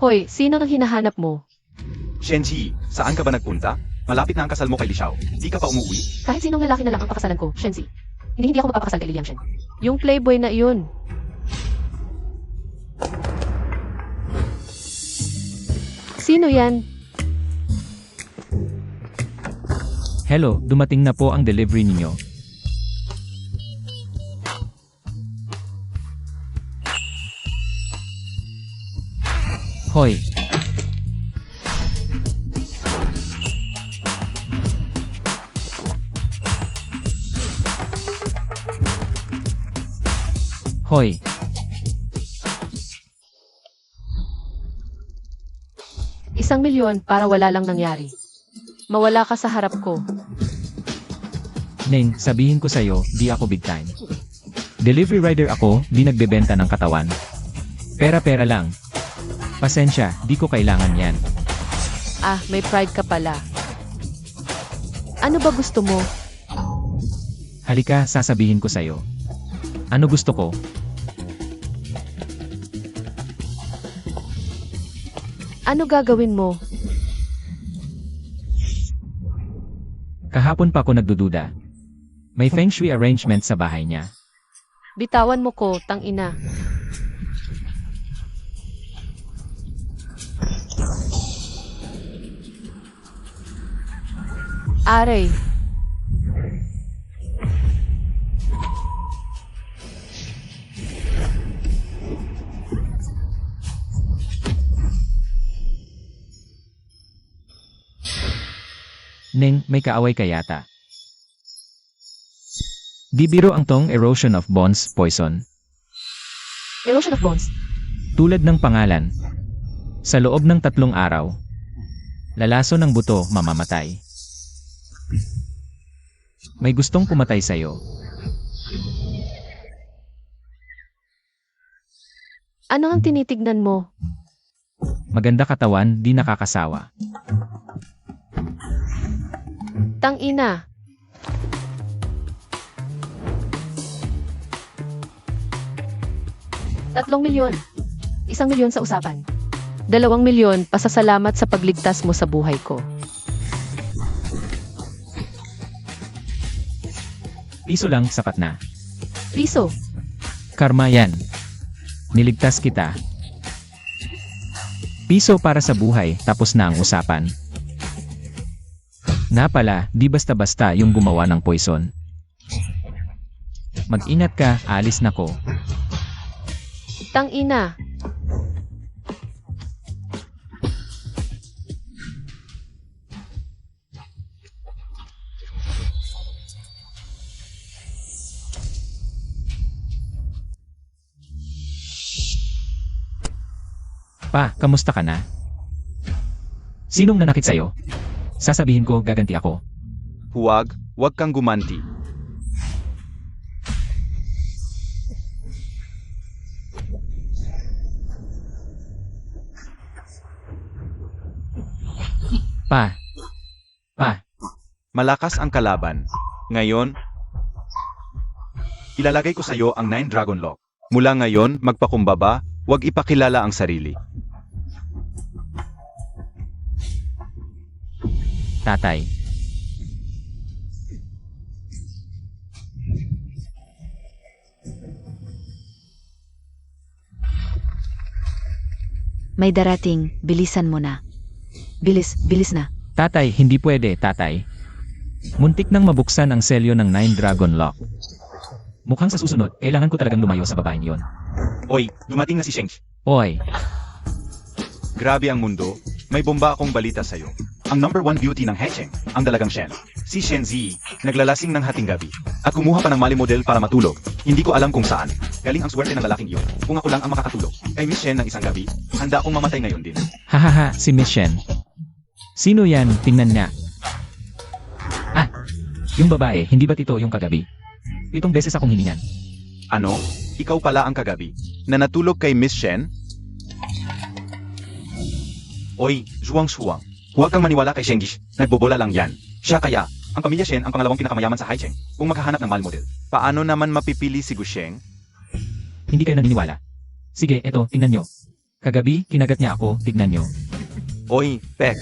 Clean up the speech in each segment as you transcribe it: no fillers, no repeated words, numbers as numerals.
Hoy, sino nang hinahanap mo? Shenji, saan ka ba nagpunta? Malapit na ang kasal mo kay Li Xiao. Di ka pa umuwi? Kahit sinong lalaki na lang ang pakasalan ko, Shenzi. Hindi ako magpapakasal kay Liliang Shen. Yung playboy na iyon. Sino yan? Hello, dumating na po ang delivery ninyo. Hoy. Hoy. ₱1,000,000 para wala lang nangyari. Mawala ka sa harap ko. Neng, sabihin ko sa'yo, di ako big time. Delivery rider ako, di nagbebenta ng katawan. Pera-pera lang. Pasensya, di ko kailangan yan. Ah, may pride ka pala. Ano ba gusto mo? Halika, sasabihin ko sa'yo. Ano gusto ko? Ano gagawin mo? Kahapon pa ako nagdududa. May feng shui arrangement sa bahay niya. Bitawan mo ko, tang-ina. Aray. Neng, may kaaway ka yata. Di biro ang tong erosion of bonds poison. Erosion of bones. Tulad ng pangalan. Sa loob ng 3 araw. Lalaso ng buto, mamamatay. May gustong pumatay sa'yo. Ano ang tinitignan mo? Maganda katawan, di nakakasawa. Tang-ina. ₱3,000,000. ₱1,000,000 sa usapan. ₱2,000,000 pasasalamat sa pagligtas mo sa buhay ko. Piso lang, sapat na. Piso. Karma yan. Niligtas kita. Piso para sa buhay, tapos na ang usapan. Na pala, di basta-basta yung gumawa ng poison. Mag-ingat ka, alis na ko. Tang-ina. Pa, kamusta ka na? Sinong nanakit sa'yo? Sasabihin ko, gaganti ako. Huwag kang gumanti. Pa. Malakas ang kalaban. Ngayon, ilalagay ko sa iyo ang 9 Dragon Lock. Mula ngayon, magpakumbaba, huwag ipakilala ang sarili. Tatay. May darating, bilisan mo na. Bilis na. Tatay, hindi pwede, tatay. Muntik nang mabuksan ang selyo ng 9 Dragon Lock. Mukhang sa susunod, kailangan ko talagang lumayo sa babaeng yon. Oy, dumating na si Sheng. Oy, Grabe ang mundo, may bomba akong balita sa'yo. Ang number 1 beauty ng Hecheng, ang dalagang Shen. Si Shen Zi, naglalasing ng hating gabi. At kumuha pa ng mali model para matulog. Hindi ko alam kung saan. Galing ang swerte ng lalaking iyon. Kung ako lang ang makakatulog. Kay Miss Shen ng isang gabi, handa akong mamatay ngayon din. hahaha, si Miss Shen. Sino yan? Tingnan niya. Ah, yung babae, hindi ba't ito yung kagabi? 7 beses akong hiningan. Ano? Ikaw pala ang kagabi, na natulog kay Miss Shen? Oy, Zhuang. Huwag kang maniwala kay Shengish, nagbobola lang yan. Siya kaya, ang pamilya Shen ang pangalawang pinakamayaman sa Haicheng, kung maghahanap ng male model. Paano naman mapipili si Gusheng? Hindi kayo naniniwala. Sige, eto, tingnan nyo. Kagabi, kinagat niya ako, tignan nyo. Oy, Pek.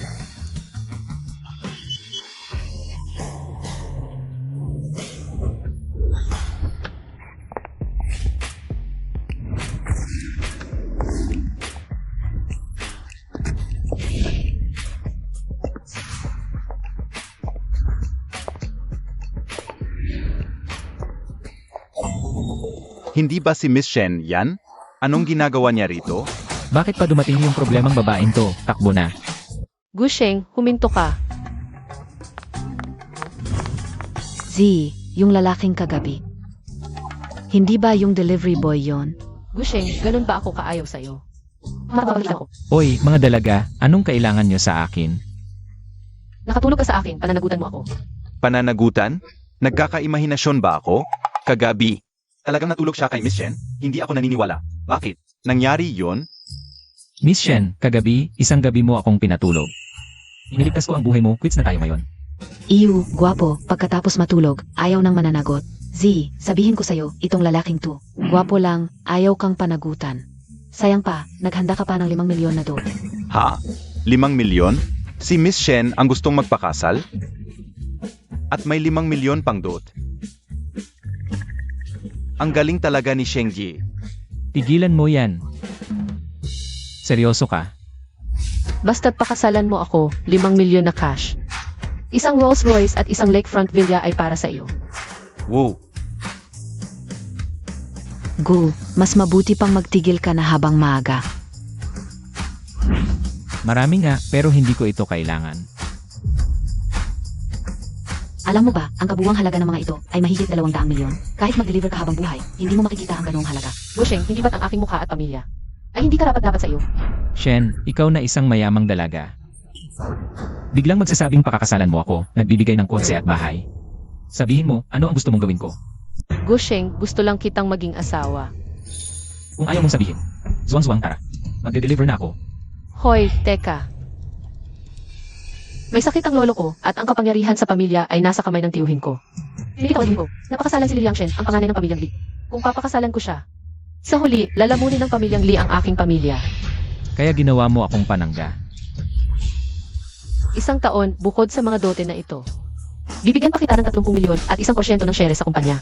Hindi ba si Miss Shen yan? Anong ginagawa niya rito? Bakit pa dumating yung problemang babaeng to? Takbo na. Gusheng, huminto ka. Z, yung lalaking kagabi. Hindi ba yung delivery boy yon? Gusheng, ganun ba ako kaayaw sa'yo? Makakabalik ako. Oy, mga dalaga, anong kailangan nyo sa akin? Nakatulog ka sa akin, pananagutan mo ako. Pananagutan? Nagkakaimahinasyon ba ako? Kagabi. Talagang natulog siya kay Miss Shen? Hindi ako naniniwala. Bakit? Nangyari yon? Miss Shen, kagabi, isang gabi mo akong pinatulog. Iniligtas ko ang buhay mo, quits na tayo ngayon. Iyu, gwapo, pagkatapos matulog, ayaw nang mananagot. Z, sabihin ko sa'yo, itong lalaking to. Gwapo lang, ayaw kang panagutan. Sayang pa, naghanda ka pa ng 5 milyon na dote. Ha? 5 milyon? Si Miss Shen ang gustong magpakasal? At may 5 milyon pang dot. Ang galing talaga ni Sheng Ji. Tigilan mo yan. Seryoso ka? Basta't pakasalan mo ako, 5 milyon na cash. Isang Rolls Royce at isang lakefront villa ay para sa iyo. Wow. Go, mas mabuti pang magtigil ka na habang maaga. Marami nga, pero hindi ko ito kailangan. Alam mo ba, ang kabuwang halaga ng mga ito ay mahigit 200 milyon. Kahit mag-deliver ka habang buhay, hindi mo makikita ang ganoong halaga. Gusheng, hindi ba't ang aking mukha at pamilya? Ay hindi karapat-dapat sa iyo. Shen, ikaw na isang mayamang dalaga. Biglang magsasabing pakakasalan mo ako, nagbibigay ng kotse at bahay. Sabihin mo, ano ang gusto mong gawin ko? Gusheng, gusto lang kitang maging asawa. Kung ayaw mong sabihin, zuwang-zuwang tara. Magde-deliver na ako. Hoy, teka. May sakit ang lolo ko at ang kapangyarihan sa pamilya ay nasa kamay ng tiyuhin ko. Pinitawan ko, napakasalan si Liang Shen, ang panganay ng pamilyang Li. Kung papakasalan ko siya, sa huli, lalamunin ng pamilyang Li ang aking pamilya. Kaya ginawa mo akong panangga. 1 taon, bukod sa mga dote na ito. Bibigyan pa kita ng 30 milyon at 1% ng share sa kumpanya.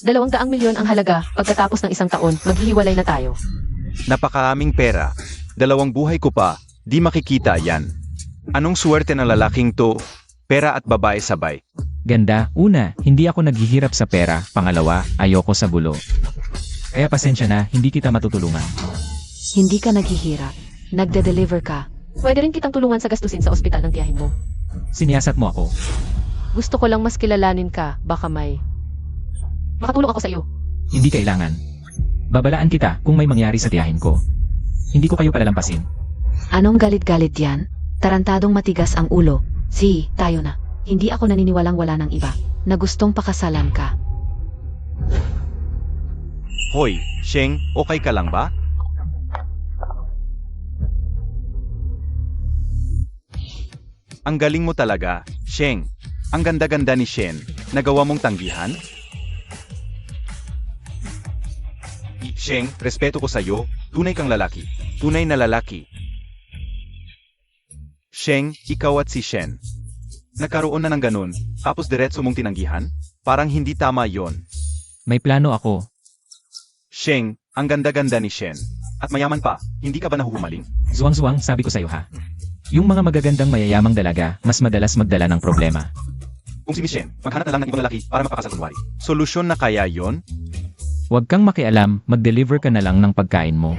200 milyon ang halaga, pagkatapos ng 1 taon, maghihiwalay na tayo. Napakaaming pera. 2 buhay ko pa. Di makikita yan. Anong swerte ng lalaking to? Pera at babae sabay. Ganda, una, hindi ako naghihirap sa pera. Pangalawa, ayoko sa bulo. Kaya pasensya na, hindi kita matutulungan. Hindi ka naghihirap. Nagde-deliver ka. Pwede rin kitang tulungan sa gastusin sa ospital ng tiyahin mo. Siniyasat mo ako. Gusto ko lang mas kilalanin ka, baka may makatulong ako sa iyo. Hindi kailangan. Babalaan kita kung may mangyari sa tiyahin ko. Hindi ko kayo palalampasin. Anong galit-galit yan? Tarantadong matigas ang ulo. Si, tayo na. Hindi ako naniniwalang wala ng iba na gustong pakasalan ka. Hoy, Sheng, okay ka lang ba? Ang galing mo talaga, Sheng. Ang ganda-ganda ni Shen. Nagawa mong tanggihan? Sheng, respeto ko sa'yo. Tunay kang lalaki. Tunay na lalaki. Sheng, ikaw at si Shen. Nagkaroon na ng ganun, tapos diretso mong tinanggihan? Parang hindi tama yon. May plano ako. Sheng, ang ganda-ganda ni Shen. At mayaman pa, hindi ka ba nahuhumaling? Zuwang-zuwang, sabi ko sa'yo ha. Yung mga magagandang mayayamang dalaga, mas madalas magdala ng problema. Kung si Miss Shen, maghanap na lang ng ibang lalaki para makakasal kunwari. Solusyon na kaya yon? Huwag kang makialam, mag-deliver ka na lang ng pagkain mo.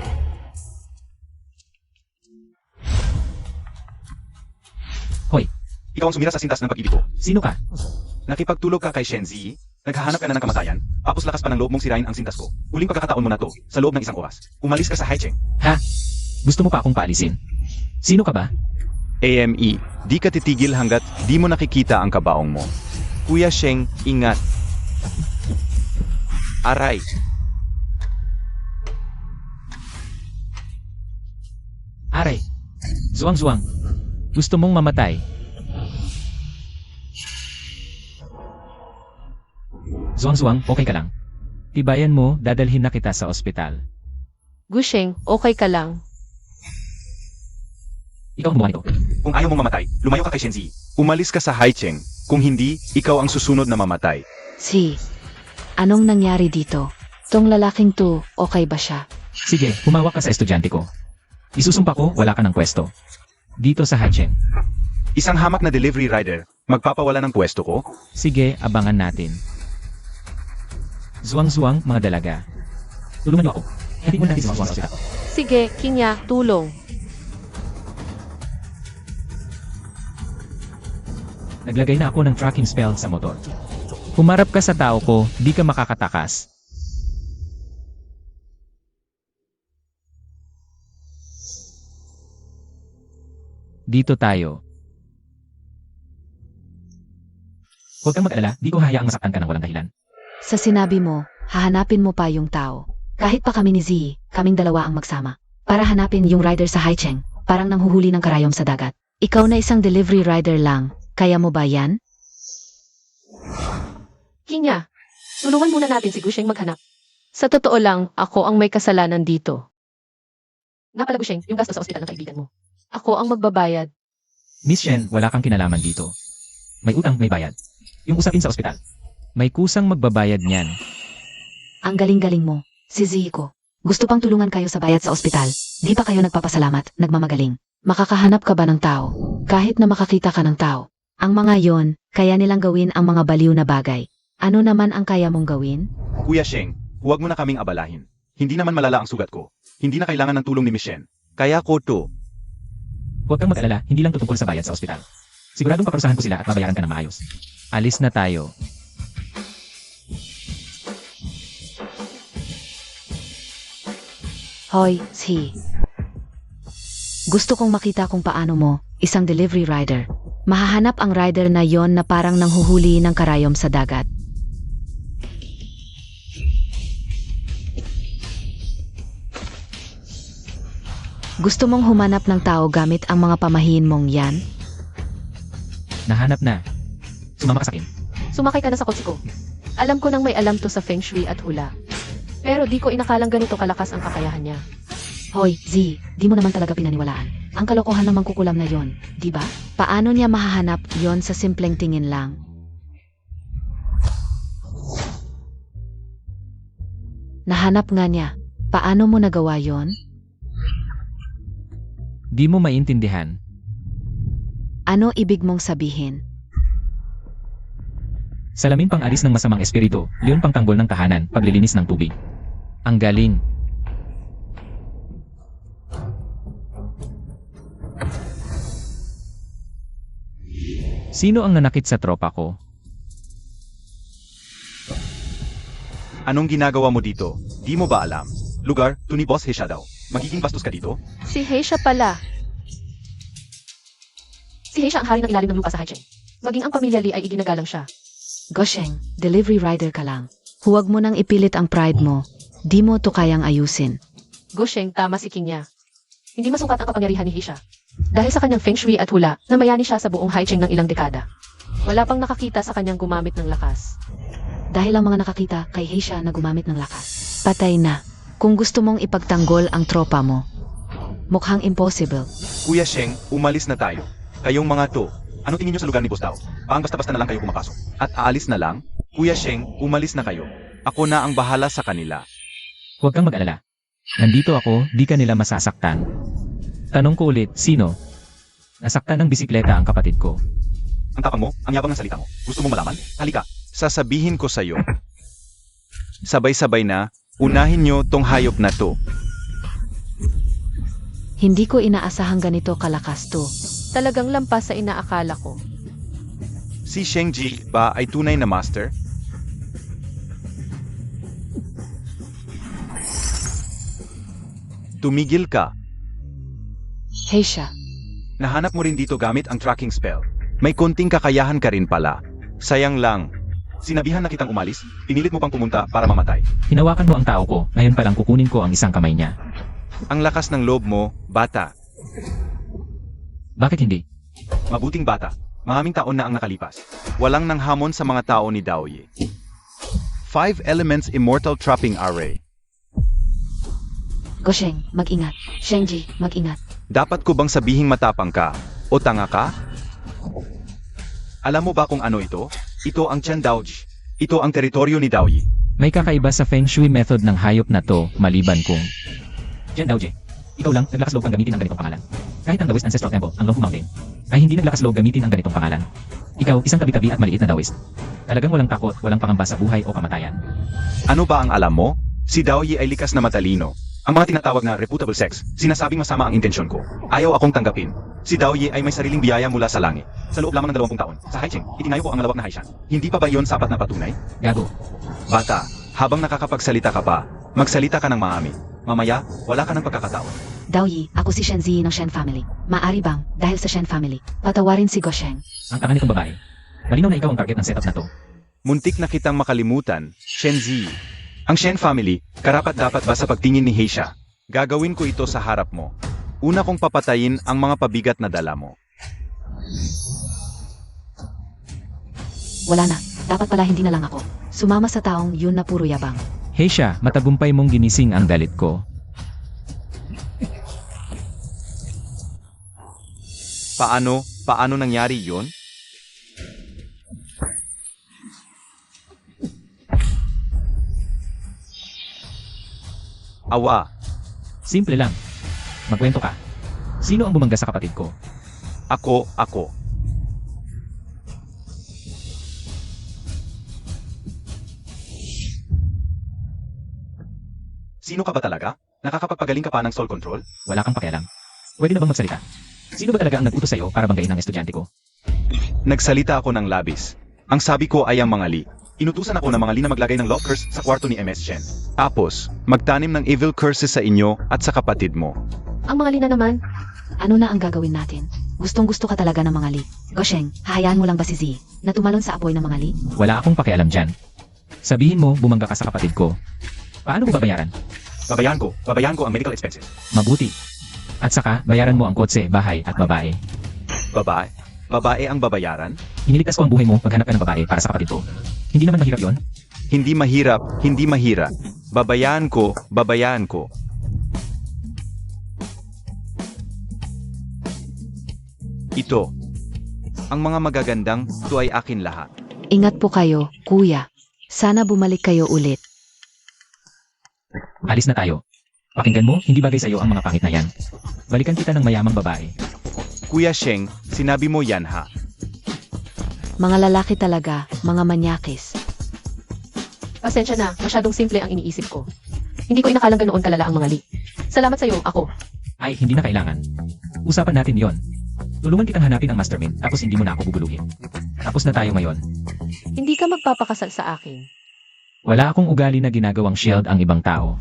Hoy, Ikaw ang sumira sa sintas ng pag-ibig ko. sino ka? Nakipagtulog ka kay Shen Zi, naghahanap ka na ng kamatayan, tapos lakas pa ng loob mong sirain ang sintas ko. Huling pagkakataon mo na to, sa loob ng 1 oras. Umalis ka sa Haicheng. Ha? Gusto mo pa akong paalisin? Sino ka ba? AME, di ka titigil hanggat di mo nakikita ang kabaong mo. Kuya Sheng, ingat. Aray. Aray. Zuwang-zuwang. Gusto mong mamatay? Zuwang-zuwang, okay ka lang. Tibayan mo, dadalhin na kita sa ospital. Gusheng, okay ka lang. Ikaw ang gumawa nito. Kung ayaw mong mamatay, lumayo ka kay Shenzi. Umalis ka sa Haicheng. Kung hindi, ikaw ang susunod na mamatay. Si, anong nangyari dito? Tong lalaking to, okay ba siya? Sige, humawak ka sa estudyante ko. Isusumpa ko, wala ka ng pwesto. Dito sa Haicheng. Isang hamak na delivery rider, magpapawala ng pwesto ko? Sige, abangan natin. Zuwang-zuwang, mga dalaga. Tulungan niyo ako. Hindi mo natin zuwang-zuwang sa ospital. Sige, Kinya, tulong. Naglagay na ako ng tracking spell sa motor. Humarap ka sa tao ko, di ka makakatakas. Dito tayo. Huwag kang mag-alala, di ko hayaang masaktan ka ng walang dahilan. Sa sinabi mo, hahanapin mo pa yung tao. Kahit pa kami ni Z, kaming dalawa ang magsama. Para hanapin yung rider sa Haicheng, parang nanghuhuli ng karayom sa dagat. Ikaw na isang delivery rider lang, kaya mo ba yan? Kinya, tulungan muna natin si Gusheng maghanap. Sa totoo lang, ako ang may kasalanan dito. Nga pala Gusheng, yung gasto sa ospital ng kaibigan mo. Ako ang magbabayad. Miss Shen, wala kang kinalaman dito. May utang, may bayad. Yung usapin sa ospital. May kusang magbabayad niyan. Ang galing-galing mo, si Zico. Gusto pang tulungan kayo sa bayad sa ospital. Di pa kayo nagpapasalamat, nagmamagaling. Makakahanap ka ba ng tao? Kahit na makakita ka ng tao. Ang mga yon, kaya nilang gawin ang mga baliw na bagay. Ano naman ang kaya mong gawin? Kuya Sheng, huwag mo na kaming abalahin. Hindi naman malala ang sugat ko. Hindi na kailangan ng tulong ni Miss Shen. Kaya ko to. Huwag kang mag-alala, hindi lang tutungkol sa bayad sa ospital. Siguradong paparusahan ko sila at babayaran ka ng maayos. Alis na tayo. Hoy, si. Gusto kong makita kung paano mo, isang delivery rider. Mahahanap ang rider na yon na parang nanghuhuli ng karayom sa dagat. Gusto mong humanap ng tao gamit ang mga pamahiin mong yan? Nahanap na. Sumama ka sa akin. Sumakay ka na sa kotse ko. Alam ko nang may alam to sa Feng Shui at hula. Pero di ko inakalang ganito kalakas ang kakayahan niya. Hoy, Z, di mo naman talaga pinaniwalaan. Ang kalokohan ng mangkukulam na yon, di ba? Paano niya mahahanap yon sa simpleng tingin lang? Nahanap nga niya. Paano mo nagawa yon? Di mo maintindihan. Ano ibig mong sabihin? Salamin pang alis ng masamang espiritu, leon pang tanggol ng tahanan, paglilinis ng tubig. Ang galing. Sino ang nanakit sa tropa ko? Anong ginagawa mo dito? Di mo ba alam? Lugar, to ni Boss Hesha daw. Magiging bastos ka dito? Si Heisha pala. Si Heisha ang hari ng ilalim ng lupa sa Haicheng. Maging ang pamilya Li ay iginagalang siya. Gosheng, delivery rider ka lang. Huwag mo nang ipilit ang pride mo. Di mo to kayang ayusin. Gusheng, tama si Kinya. Hindi masukat ang kapangyarihan ni Heisha. Dahil sa kanyang Feng Shui at hula, namayani siya sa buong Haicheng ng ilang dekada. Wala pang nakakita sa kanyang gumamit ng lakas. Dahil ang mga nakakita kay Heisha na gumamit ng lakas. Patay na. Kung gusto mong ipagtanggol ang tropa mo. Mukhang impossible. Kuya Sheng, umalis na tayo. Kayong mga to, ano tingin nyo sa lugar ni Boss Tao? Paang basta-basta na lang kayo pumapasok. At aalis na lang? Kuya Sheng, umalis na kayo. Ako na ang bahala sa kanila. Huwag kang mag-alala. Nandito ako, di ka nila masasaktan. Tanong ko ulit, sino? Nasaktan ng bisikleta ang kapatid ko. Ang tapang mo, ang yabang ng salita mo. Gusto mo malaman? Halika. Sasabihin ko sa'yo. Sabay-sabay na, unahin nyo tong hayop na to. Hindi ko inaasahang ganito kalakas to. Talagang lampas sa inaakala ko. Si Shengji ba ay tunay na master? Tumigil ka. Heisha, Nahanap mo rin dito gamit ang tracking spell. May konting kakayahan ka rin pala. Sayang lang. Sinabihan na kitang umalis, pinilit mo pang pumunta para mamatay. Hinawakan mo ang tao ko, ngayon palang kukunin ko ang isang kamay niya. Ang lakas ng loob mo, bata. Bakit hindi? Mabuting bata. Maraming taon na ang nakalipas. Walang nanghamon sa mga tao ni Daoye. 5 Elements Immortal Trapping Array. Gosheng, mag-ingat. Shengji, mag-ingat. Dapat ko bang sabihing matapang ka? O tanga ka? Alam mo ba kung ano ito? Ito ang Tian Daoji. Ito ang teritoryo ni Daoyi. May kakaiba sa Feng Shui method ng hayop na to, maliban kung... Jen Daoji, ikaw lang naglakas loob kang gamitin ang ganitong pangalan. Kahit ang Daoist Ancestral Temple, ang Longfu Mountain, ay hindi naglakas loob gamitin ang ganitong pangalan. Ikaw, isang tabi-tabi at maliit na Daoist. Talagang walang takot, walang pangamba sa buhay o kamatayan. Ano ba ang alam mo? Si Daoyi ay likas na matalino. Ang mga tinatawag na reputable sex, sinasabing masama ang intensyon ko. Ayaw akong tanggapin. Si Daoyi ay may sariling biyaya mula sa langit. Sa loob lamang ng 20 taon, sa Haicheng, itinayo ko ang malawak na Haishan. Hindi pa ba iyon sapat na patunay? Gago. Bata, habang nakakapagsalita ka pa, magsalita ka ng maami. Mamaya, wala ka ng pagkakataon. Daoyi, ako si Shen Zi ng Shen family. Maari bang, dahil sa Shen family, patawarin si Gosheng? Ang tanga nitong babae. Malinaw na ikaw ang target ng setup na to. Muntik na kitang makalimutan, Shen Zi. Ang Shen family, karapat-dapat ba sa pagtingin ni Heisha? Gagawin ko ito sa harap mo. Una kong papatayin ang mga pabigat na dala mo. Wala na, dapat pala hindi na lang ako. Sumama sa taong yun na puro yabang. Heisha, matagumpay mong ginising ang dalit ko. Paano nangyari yon? Awa, Simple lang. Magkwento ka. Sino ang bumangga sa kapatid ko? ako. Sino ka ba talaga? Nakakapagpagaling ka pa ng soul control? Wala kang pakialam. Pwede na bang magsalita? Sino ba talaga ang nag-utos sa'yo para banggain ang estudyante ko? Nagsalita ako ng labis. Ang sabi ko ay ang mga li. Inutusan ako ng mga li na maglagay ng love curse sa kwarto ni MS Shen. Tapos, magtanim ng evil curses sa inyo at sa kapatid mo. Ang mga lina naman. Ano na ang gagawin natin? Gustong gusto ka talaga ng mga li. Gosheng, hahayaan mo lang ba si Zi na tumalon sa apoy ng mga li? Wala akong pakialam dyan. Sabihin mo, bumangga ka sa kapatid ko. Paano ko babayaran? Babayan ko ang medical expenses. Mabuti. At saka, bayaran mo ang kotse, bahay at babae. Babae? Babae ang babayaran? Iniligtas ko ang buhay mo paghanap ka ng babae para sa kapatid ko. Hindi naman mahirap yon. Hindi mahirap. Babayaan ko. Ito. Ang mga magagandang, ito ay akin lahat. Ingat po kayo, kuya. Sana bumalik kayo ulit. Alis na tayo. Pakinggan mo, hindi bagay sa'yo ang mga pangit na yan. Balikan kita ng mayamang babae. Kuya Sheng, sinabi mo yan ha. Mga lalaki talaga, mga manyakis. Pasensya na, masyadong simple ang iniisip ko. Hindi ko inakalang ganoon kalala ang mga li. Salamat sa'yo, ako. Ay, hindi na kailangan. Usapan natin yon. Tulungan kitang hanapin ang mastermind, tapos hindi mo na ako guguluhin. Tapos na tayo ngayon. Hindi ka magpapakasal sa akin. Wala akong ugali na ginagawang shield ang ibang tao.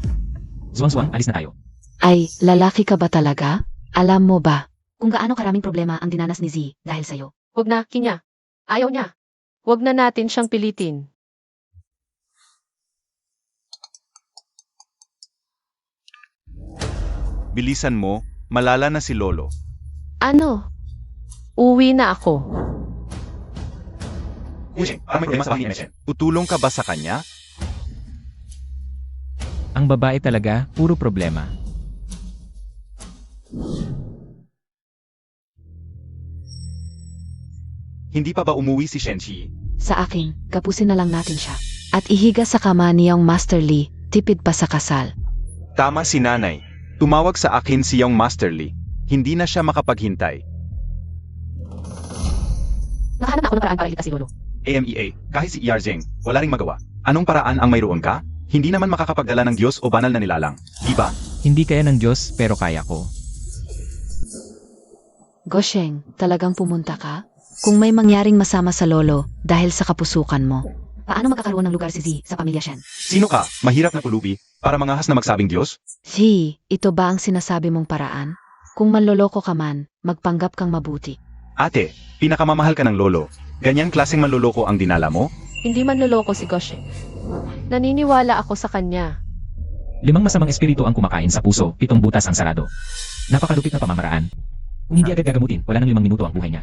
Zwang-zwang, alis na tayo. Ay, lalaki ka ba talaga? Alam mo ba kung gaano karaming problema ang dinanas ni Zi dahil sa'yo? Huwag na, Kinya. Ayaw niya. Huwag na natin siyang pilitin. Bilisan mo, malala na si Lolo. Ano? Uwi na ako. Kuya Sheng, parang may problema sa bahay ni MS Shen. Tutulong ka ba sa kanya? Ang babae talaga, puro problema. Hindi pa ba umuwi si Shenchi? Sa akin, kapusin na lang natin siya. At ihiga sa kama niyang Master Li, tipid pa sa kasal. Tama si nanay. Tumawag sa akin siyang Master Li. Hindi na siya makapaghintay. Nakahanap na ako ng paraan para iligtas si Lolo. AMEA, kahit si ER Zeng, wala ring magawa. Anong paraan ang mayroon ka? Hindi naman makakapagdala ng Diyos o banal na nilalang. Diba? Hindi kaya ng Diyos, pero kaya ko. Gosheng, talagang pumunta ka? Kung may mangyaring masama sa lolo dahil sa kapusukan mo, paano magkakaroon ng lugar si Zi sa pamilya Shen? Sino ka? Mahirap na pulubi? Para mangahas na magsabing Diyos? Zi, ito ba ang sinasabi mong paraan? Kung manloloko ka man, magpanggap kang mabuti. Ate, pinakamamahal ka ng lolo. Ganyang klaseng manloloko ang dinala mo? Hindi man loloko si Goshe. Naniniwala ako sa kanya. 5 masamang espiritu ang kumakain sa puso, 7 butas ang sarado. Napakalupit na pamamaraan. Kung hindi agad gagamutin, wala nang 5 minuto ang buhay niya.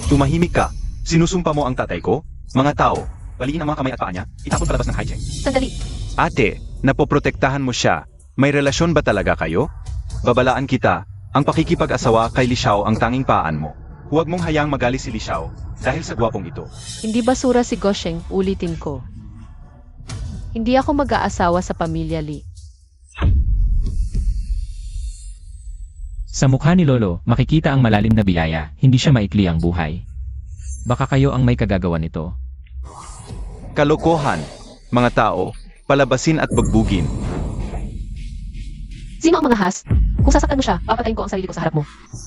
Tumahimik ka. Sinusumpa mo ang tatay ko? Mga tao, baliin ang mga kamay at paa niya, itapon palabas ng hijack. Sandali. Ate, napoprotektahan mo siya. May relasyon ba talaga kayo? Babalaan kita. Ang pakikipag-asawa kay Li Xiao ang tanging paan mo. Huwag mong hayaang magali si Li Xiao dahil sa gwapong ito. Hindi basura si Gosheng, ulitin ko. Hindi ako mag-aasawa sa pamilya Li. Sa mukha ni Lolo, makikita ang malalim na biyaya, hindi siya maikli ang buhay. Baka kayo ang may kagagawa nito. Kalokohan, mga tao, palabasin at bagbugin. Sino ang mga has? Kung sasaktan mo siya, papatayin ko ang sarili ko sa harap mo.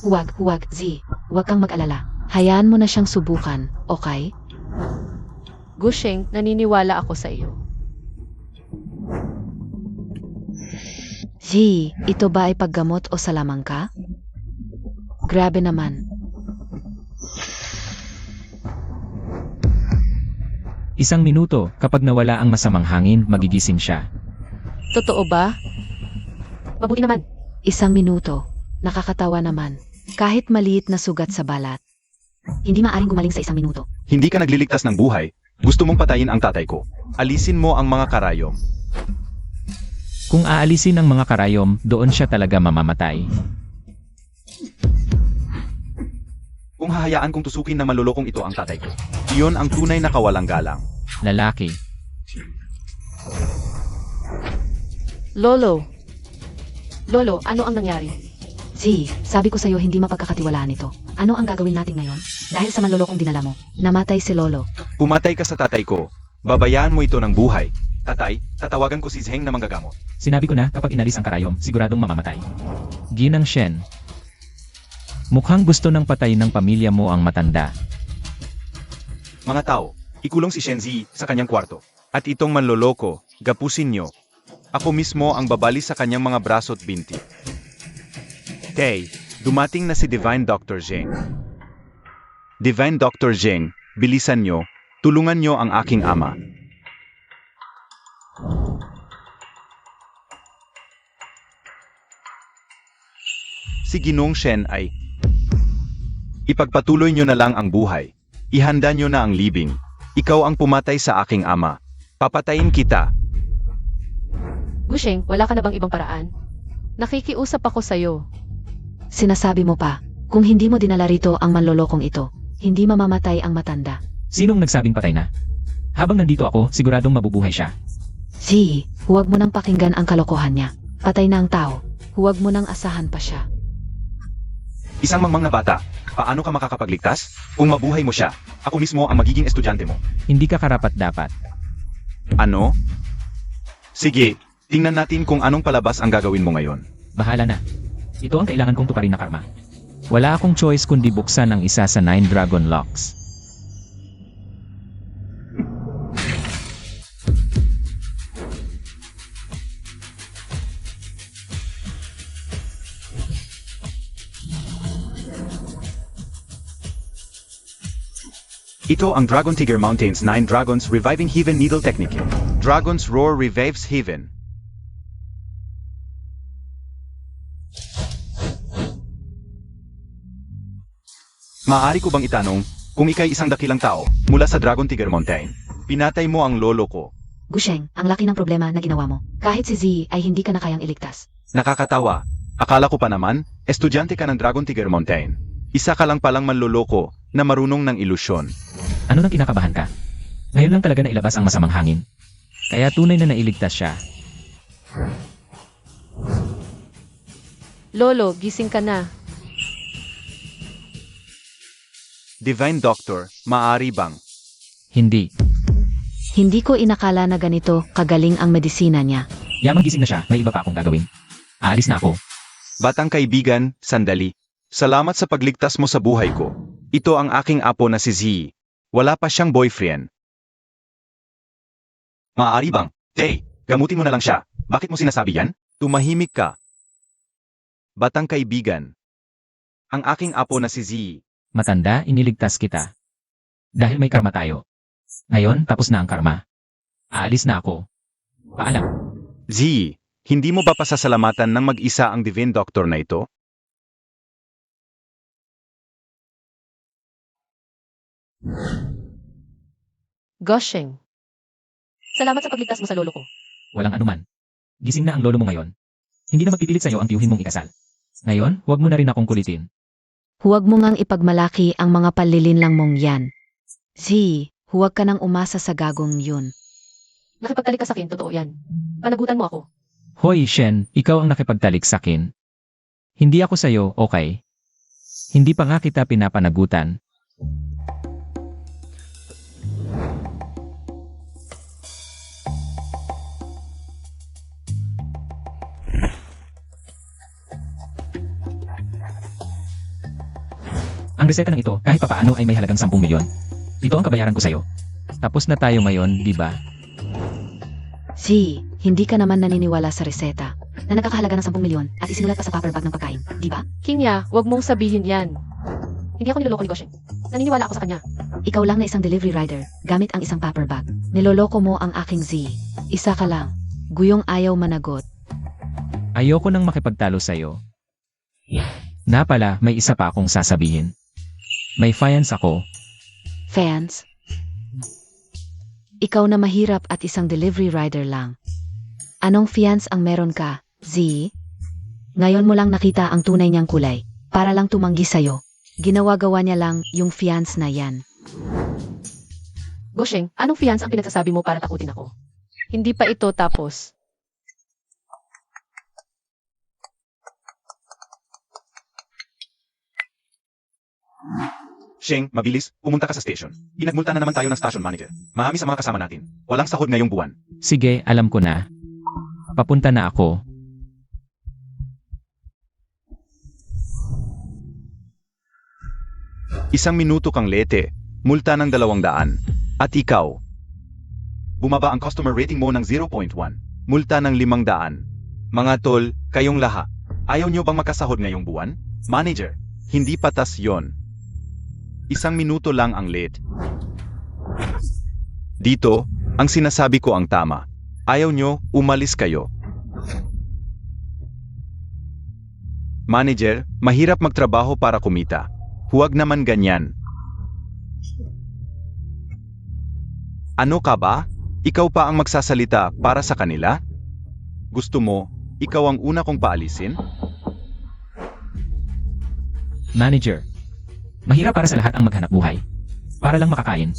Huwag, Z. Huwag kang mag-alala. Hayaan mo na siyang subukan, okay? Gusheng, naniniwala ako sa iyo. Z, ito ba ay paggamot o salamang ka? Grabe naman. Isang minuto, kapag nawala ang masamang hangin, magigising siya. Totoo ba? Mabuti naman. Isang minuto. Nakakatawa naman. Kahit maliit na sugat sa balat. Hindi maaring gumaling sa isang minuto. Hindi ka nagliligtas ng buhay. Gusto mong patayin ang tatay ko. Alisin mo ang mga karayom. Kung aalisin ang mga karayom, doon siya talaga mamamatay. Kung hahayaan kong tusukin na malulokong ito ang tatay ko, iyon ang tunay na kawalang galang. Lalaki. Lolo. Lolo, ano ang nangyari? Z, sabi ko sa'yo hindi mapagkakatiwalaan ito. Ano ang gagawin natin ngayon? Dahil sa manlolokong dinala mo, namatay si Lolo. Pumatay ka sa tatay ko. Babayaan mo ito ng buhay. Tatay, tatawagan ko si Zheng na manggagamot. Sinabi ko na kapag inalis ang karayom, siguradong mamamatay. Ginang Shen. Mukhang gusto ng patay ng pamilya mo ang matanda. Mga tao, ikulong si Shenzi sa kanyang kwarto. At itong manloloko, gapusin nyo. Ako mismo ang babali sa kanyang mga braso at binti. Tay, dumating na si Divine Dr. Zheng. Divine Dr. Zheng, bilisan nyo, tulungan nyo ang aking ama. Si Ginong Shen ay ipagpatuloy nyo na lang ang buhay. Ihanda nyo na ang libing. Ikaw ang pumatay sa aking ama. Papatayin kita. Gusheng, wala ka na bang ibang paraan? Nakikiusap ako sa'yo. Sinasabi mo pa, kung hindi mo dinala rito ang manlolokong ito, hindi mamamatay ang matanda. Sinong nagsabing patay na? Habang nandito ako, siguradong mabubuhay siya. Z, huwag mo nang pakinggan ang kalokohan niya. Patay na ang tao. Huwag mo nang asahan pa siya. Isang mangmang na bata, paano ka makakapagligtas? Kung mabuhay mo siya, ako mismo ang magiging estudyante mo. Hindi ka karapat-dapat. Ano? Sige, tingnan natin kung anong palabas ang gagawin mo ngayon. Bahala na. Ito ang kailangan kong tuparin na karma. Wala akong choice kundi buksan ang isa sa 9 Dragon Locks. Ito ang Dragon Tiger Mountains 9 Dragons Reviving Heaven Needle Technique. Dragon's Roar revives Heaven. Maaari ko bang itanong, kung ikay isang dakilang tao mula sa Dragon Tiger Mountain, pinatay mo ang lolo ko. Gusheng, ang laki ng problema na ginawa mo. Kahit si Z ay hindi ka na kayang iligtas. Nakakatawa. Akala ko pa naman, estudyante ka ng Dragon Tiger Mountain. Isa ka lang palang manloloko na marunong ng ilusyon. Ano nang kinakabahan ka? Ngayon lang talaga nailabas ang masamang hangin. Kaya tunay na nailigtas siya. Lolo, gising ka na. Divine Doctor, maaari bang? Hindi. Hindi ko inakala na ganito kagaling ang medisina niya. Yamang gising na siya, may iba pa akong gagawin. Aalis na ako. Batang kaibigan, sandali. Salamat sa pagligtas mo sa buhay ko. Ito ang aking apo na si Z. Wala pa siyang boyfriend. Maaari bang? Tay, gamutin mo na lang siya. Bakit mo sinasabi yan? Tumahimik ka. Batang kaibigan. Ang aking apo na si Z. Matanda, iniligtas kita. Dahil may karma tayo. Ngayon, tapos na ang karma. Aalis na ako. Paalam. Z, hindi mo ba pasasalamatan ng mag-isa ang Divine Doctor na ito? Gosheng. Salamat sa pagligtas mo sa lolo ko. Walang anuman. Gising na ang lolo mo ngayon. Hindi na magpipilit sa'yo ang tiyuhin mong ikasal. Ngayon, huwag mo na rin akong kulitin. Huwag mo ngang ipagmalaki ang mga panlilinlang mong yan. Z, huwag ka nang umasa sa gagong yun. Nakipagtalik ka sa akin, totoo yan. Panagutan mo ako. Hoy, Shen, ikaw ang nakipagtalik sakin. Hindi ako sa'yo, okay? Hindi pa nga kita pinapanagutan. Ang reseta ng ito, kahit papaano ay may halagang 10 milyon. Ito ang kabayaran ko sa'yo. Tapos na tayo ngayon, di ba? Z, hindi ka naman naniniwala sa reseta na nagkakahalaga ng 10 milyon at isinulat pa sa paper bag ng pagkain, di ba? Kingya, huwag mong sabihin yan. Hindi ako niloloko ni Gosheng. Naniniwala ako sa kanya. Ikaw lang na isang delivery rider gamit ang isang paper bag. Niloloko mo ang aking Z. Isa ka lang. Guyong ayaw managot. Ayoko nang makipagtalo sa'yo. Na pala, may isa pa akong sasabihin. May fiance ako. Fans? Ikaw na mahirap at isang delivery rider lang. Anong fiance ang meron ka, Z? Ngayon mo lang nakita ang tunay niyang kulay. Para lang tumanggi sa'yo. Ginawa-gawa niya lang yung fiance na yan. Gosheng, anong fiance ang pinagsasabi mo para takutin ako? Hindi pa ito tapos. Sheng, mabilis, pumunta ka sa station. Pinagmulta na naman tayo ng station manager. Mahami sa mga kasama natin. Walang sahod ngayong buwan. Sige, alam ko na. Papunta na ako. Isang minuto kang lete, multa ng 200. At ikaw, bumaba ang customer rating mo ng 0.1, multa ng 500. Mga tol, kayong lahat, ayaw nyo bang makasahod ngayong buwan? Manager, hindi patas yon. Isang minuto lang ang late. Dito, ang sinasabi ko ang tama. Ayaw nyo, umalis kayo. Manager, mahirap magtrabaho para kumita. Huwag naman ganyan. Ano ka ba? Ikaw pa ang magsasalita para sa kanila? Gusto mo, ikaw ang una kong paalisin? Manager. Mahirap para sa lahat ang maghanap buhay. Para lang makakain.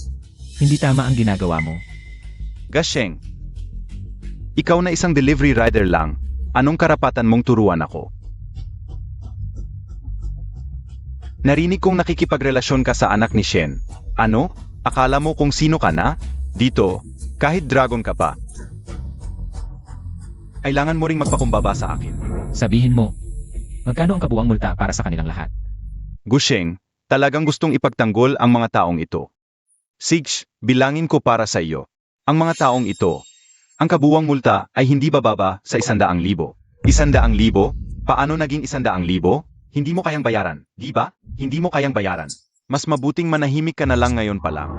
Hindi tama ang ginagawa mo. Gasheng, ikaw na isang delivery rider lang. Anong karapatan mong turuan ako? Narinig kong nakikipagrelasyon ka sa anak ni Shen. Ano? Akala mo kung sino ka na? Dito, kahit dragon ka pa. Kailangan mo ring magpakumbaba sa akin. Sabihin mo, magkano ang kabuang multa para sa kanilang lahat? Gusheng, talagang gustong ipagtanggol ang mga taong ito. Sige, bilangin ko para sa iyo. Ang mga taong ito, ang kabuwang multa ay hindi bababa sa 100,000. 100,000? Paano naging 100,000? Hindi mo kayang bayaran, di ba? Hindi mo kayang bayaran. Mas mabuting manahimik ka na lang ngayon pa lang.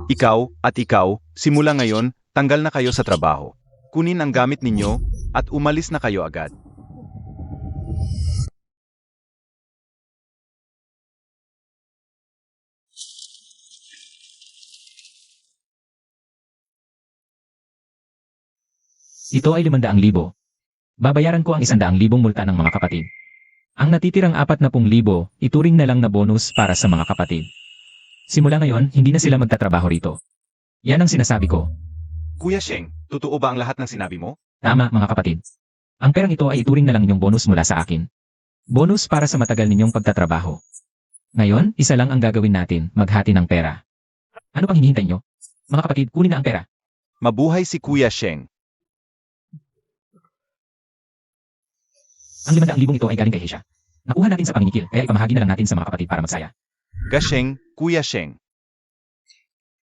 Ikaw at ikaw, simula ngayon, tanggal na kayo sa trabaho. Kunin ang gamit ninyo at umalis na kayo agad. Ito ay 500,000. Babayaran ko ang 100,000 multa ng mga kapatid. Ang natitirang 40,000, ituring na lang na bonus para sa mga kapatid. Simula ngayon, hindi na sila magtatrabaho rito. Yan ang sinasabi ko. Kuya Sheng, totoo ba ang lahat ng sinabi mo? Tama, mga kapatid. Ang perang ito ay ituring na lang yung bonus mula sa akin. Bonus para sa matagal ninyong pagtatrabaho. Ngayon, isa lang ang gagawin natin, maghati ng pera. Ano pang hinihintay nyo? Mga kapatid, kunin na ang pera. Mabuhay si Kuya Sheng. Ang 500,000 ito ay galing kay Heisha. Nakuha natin sa panginikil, kaya ipamahagi na lang natin sa mga kapatid para magsaya. Gasheng, Kuya Sheng.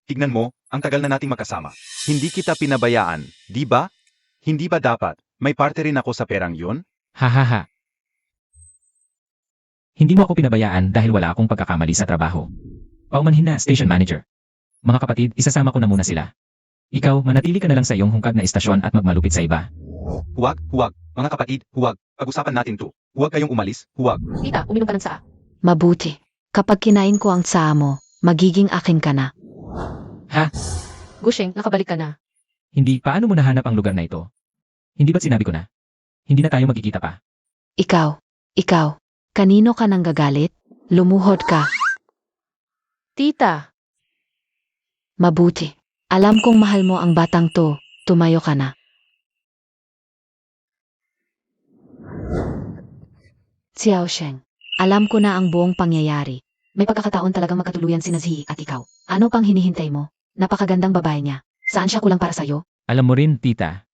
Tignan mo, ang tagal na nating magkasama. Hindi kita pinabayaan, di ba? Hindi ba dapat, may parte rin ako sa perang yun? Hahaha. Hindi mo ako pinabayaan dahil wala akong pagkakamali sa trabaho. Paumanhin na, station manager. Mga kapatid, isasama ko na muna sila. Ikaw, manatili ka na lang sa iyong hungkag na istasyon at magmalupit sa iba. Huwag, huwag. Mga kapatid, huwag. Pag-usapan natin to. Huwag kayong umalis, huwag. Tita, uminom ka ng saa. Mabuti. Kapag kinain ko ang tsaa mo, magiging akin ka na. Ha? Gosheng, nakabalik ka na. Hindi, paano mo nahanap ang lugar na ito? Hindi ba't sinabi ko na? Hindi na tayo magkikita pa. Ikaw, Ikaw, kanino ka nanggagalit? Lumuhod ka. Tita, Mabuti. Alam kong mahal mo ang batang to. Tumayo ka na. Xiao Sheng, alam ko na ang buong pangyayari. May pagkakataon talagang magkatuluyan sina Ziyi at ikaw. Ano pang hinihintay mo? Napakagandang babae niya. Saan siya kulang para sa'yo? Alam mo rin, tita.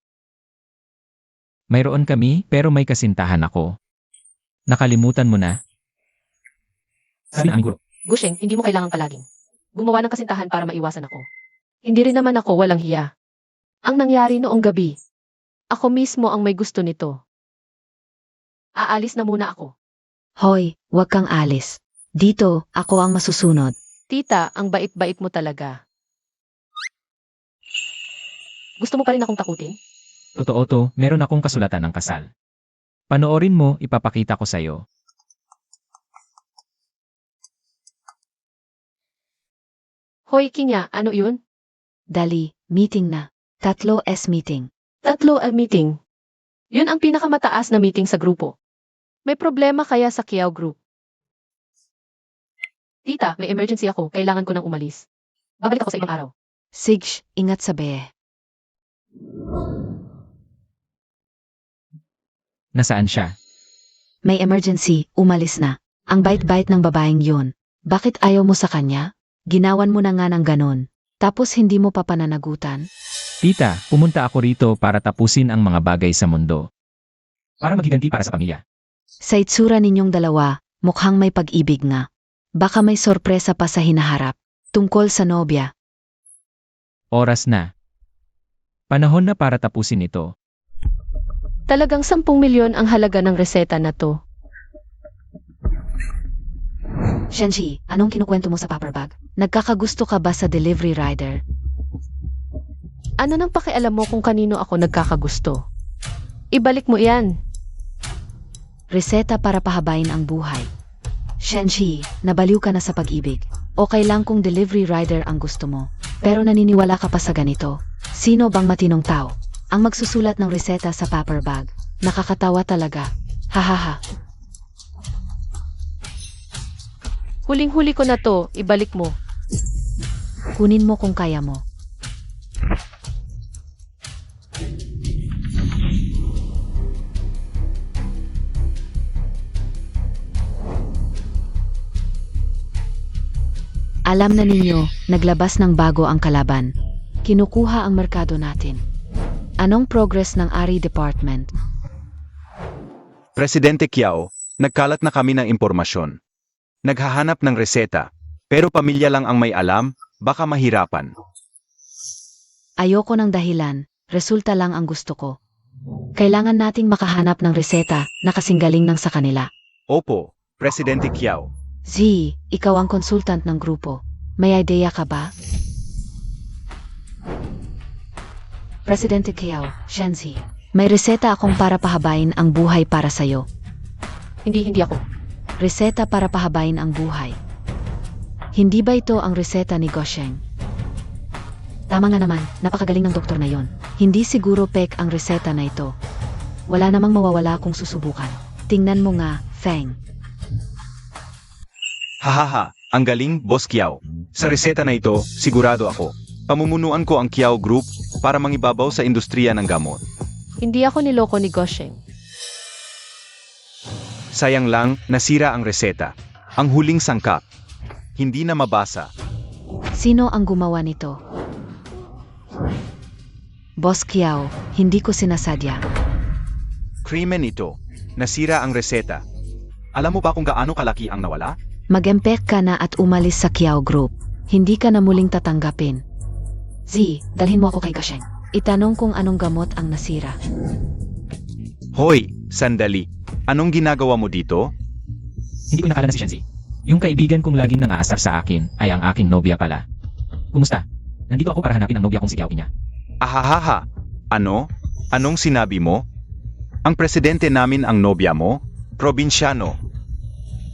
Mayroon kami pero may kasintahan ako. Nakalimutan mo na? Sabi ng aming guro. Gusheng, hindi mo kailangang palaging gumawa ng kasintahan para maiwasan ako. Hindi rin naman ako walang hiya. Ang nangyari noong gabi, ako mismo ang may gusto nito. Aalis na muna ako. Hoy, wag kang alis. Dito, ako ang masusunod. Tita, ang bait-bait mo talaga. Gusto mo pa rin akong takutin? Totoo to, meron akong kasulatan ng kasal. Panoorin mo, ipapakita ko sa'yo. Hoy, Kinya, ano yun? Dali, meeting na. 3S meeting. 3 ang meeting. Yun ang pinakamataas na meeting sa grupo. May problema kaya sa Kiao Group? Tita, may emergency ako. Kailangan ko nang umalis. Babalik ako sa ibang araw. Sigsh, ingat sa beye. Nasaan siya? May emergency, umalis na. Ang bait-bait ng babaeng yun. Bakit ayaw mo sa kanya? Ginawan mo na nga ng ganon. Tapos hindi mo pa pananagutan? Tita, pumunta ako rito para tapusin ang mga bagay sa mundo. Para maghiganti para sa pamilya. Sa itsura ninyong dalawa, mukhang may pag-ibig nga. Baka may sorpresa pa sa hinaharap. Tungkol sa nobya. Oras na. Panahon na para tapusin ito. Talagang 10 milyon ang halaga ng reseta na to. Shenji, anong kinukwento mo sa paper bag? Nagkakagusto ka ba sa delivery rider? Ano nang pakialam mo kung kanino ako nagkakagusto? Ibalik mo iyan. Reseta para pahabain ang buhay. Shenji, nabaliw ka na sa pag-ibig. Okay lang kung delivery rider ang gusto mo. Pero naniniwala ka pa sa ganito. Sino bang matinong tao ang magsusulat ng reseta sa paper bag? Nakakatawa talaga. Hahaha. Huling-huli ko na to, ibalik mo. Kunin mo kung kaya mo. Alam na ninyo, naglabas ng bago ang kalaban. Kinukuha ang merkado natin. Anong progress ng ARI Department? Presidente Kiao, nagkalat na kami ng impormasyon. Naghahanap ng reseta, pero pamilya lang ang may alam, baka mahirapan. Ayoko ng dahilan, resulta lang ang gusto ko. Kailangan nating makahanap ng reseta na kasinggaling ng sa kanila. Opo, Presidente Kiao. Z, ikaw ang consultant ng grupo. May idea ka ba? Presidente Kiao, Shenzi, may reseta akong para pahabain ang buhay para sa'yo. Hindi ako. Reseta para pahabain ang buhay. Hindi ba ito ang reseta ni Gosheng? Tama nga naman, napakagaling ng doktor na yon. Hindi siguro pek ang reseta na ito. Wala namang mawawala kung susubukan. Tingnan mo nga, Feng. Hahaha, ang galing, Boss Kiao. Sa reseta na ito, sigurado ako. Pamumunuan ko ang Kiao Group para mangibabaw sa industriya ng gamot. Hindi ako niloko ni Gosheng. Sayang lang, nasira ang reseta. Ang huling sangkap. Hindi na mabasa. Sino ang gumawa nito? Boss Kiao, hindi ko sinasadya. Krimen ito. Nasira ang reseta. Alam mo ba kung gaano kalaki ang nawala? Mag-empek ka na at umalis sa Kiao Group. Hindi ka na muling tatanggapin. Z, dalhin mo ako kay Gosheng. Itanong kung anong gamot ang nasira. Hoy, sandali. Anong ginagawa mo dito? Hindi ko nakala na si Shenzi. Yung kaibigan kong laging nangaasar sa akin ay ang aking nobya pala. Kumusta? Nandito ako para hanapin ang nobya kong si Kiao niya. Ahahaha. Ano? Anong sinabi mo? Ang presidente namin ang nobya mo? Probinsyano.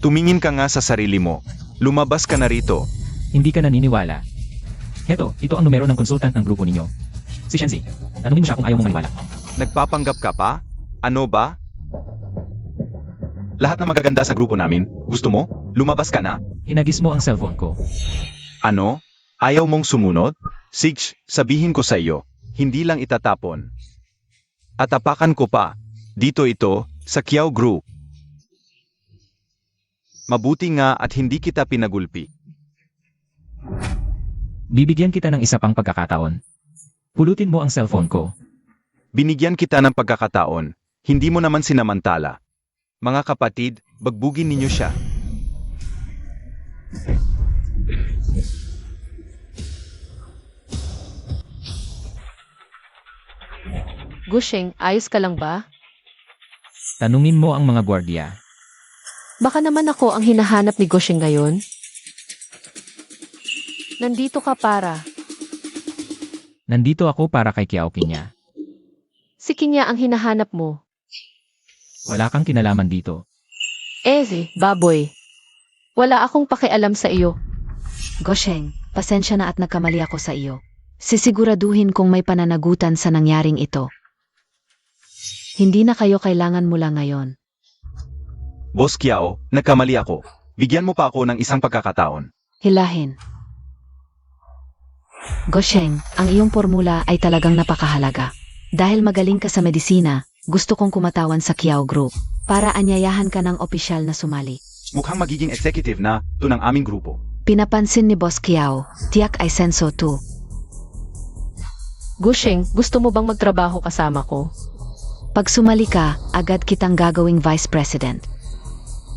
Tumingin ka nga sa sarili mo. Lumabas ka na rito. Hindi ka naniniwala. Heto, ito ang numero ng konsultant ng grupo ninyo. Si Shenzi, tanungin mo siya kung ayaw mong maniwala. Nagpapanggap ka pa? Ano ba? Lahat ng magaganda sa grupo namin. Gusto mo? Lumabas ka na. Hinagis mo ang cellphone ko. Ano? Ayaw mong sumunod? Sige, sabihin ko sa iyo. Hindi lang itatapon. At apakan ko pa. Dito ito, sa Kiao Group. Mabuti nga at hindi kita pinagulpi. Bibigyan kita ng isa pang pagkakataon. Pulutin mo ang cellphone ko. Binigyan kita ng pagkakataon. Hindi mo naman sinamantala. Mga kapatid, bagbugin ninyo siya. Gushing, ayos ka lang ba? Tanungin mo ang mga gwardiya. Baka naman ako ang hinahanap ni Gushing ngayon? Nandito ka para. Nandito ako para kay Kiao Kinya. Si Kinya ang hinahanap mo. Wala kang kinalaman dito. Baboy. Wala akong pakialam sa iyo. Gosheng, pasensya na at nagkamali ako sa iyo. Sisiguraduhin kong may pananagutan sa nangyaring ito. Hindi na kayo kailangan mula ngayon. Boss Kiao, nagkamali ako. Bigyan mo pa ako ng isang pagkakataon. Hilahin. Gosheng, ang iyong formula ay talagang napakahalaga. Dahil magaling ka sa medisina, gusto kong kumatawan sa Kiao Group para anyayahan ka ng opisyal na sumali. Mukhang magiging executive na to ng aming grupo. Pinapansin ni Boss Kiao, tiyak ay senso 2. Gushing, gusto mo bang magtrabaho kasama ko? Pag sumali ka, agad kitang gagawing Vice President.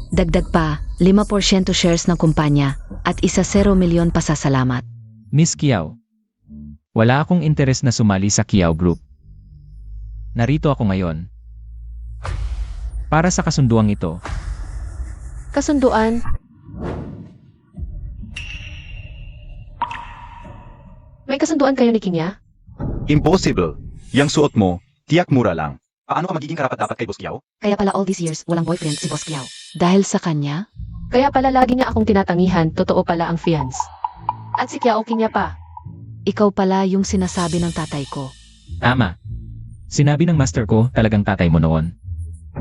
Dagdag pa, 5% shares ng kumpanya at 1 milyon pasasalamat. Miss Kiao. Wala akong interes na sumali sa Kiao Group. Narito ako ngayon. Para sa kasunduang ito. Kasunduan? May kasunduan kayo ni Kinya? Impossible. Yang suot mo, tiyak mura lang. Paano ka magiging karapat-dapat kay Boss Kiao? Kaya pala all these years, walang boyfriend si Boss Kiao. Dahil sa kanya? Kaya pala lagi niya akong tinatangihan, totoo pala ang fiance. At si Kiao Kinya pa. Ikaw pala yung sinasabi ng tatay ko. Tama. Sinabi ng master ko, talagang tatay mo noon.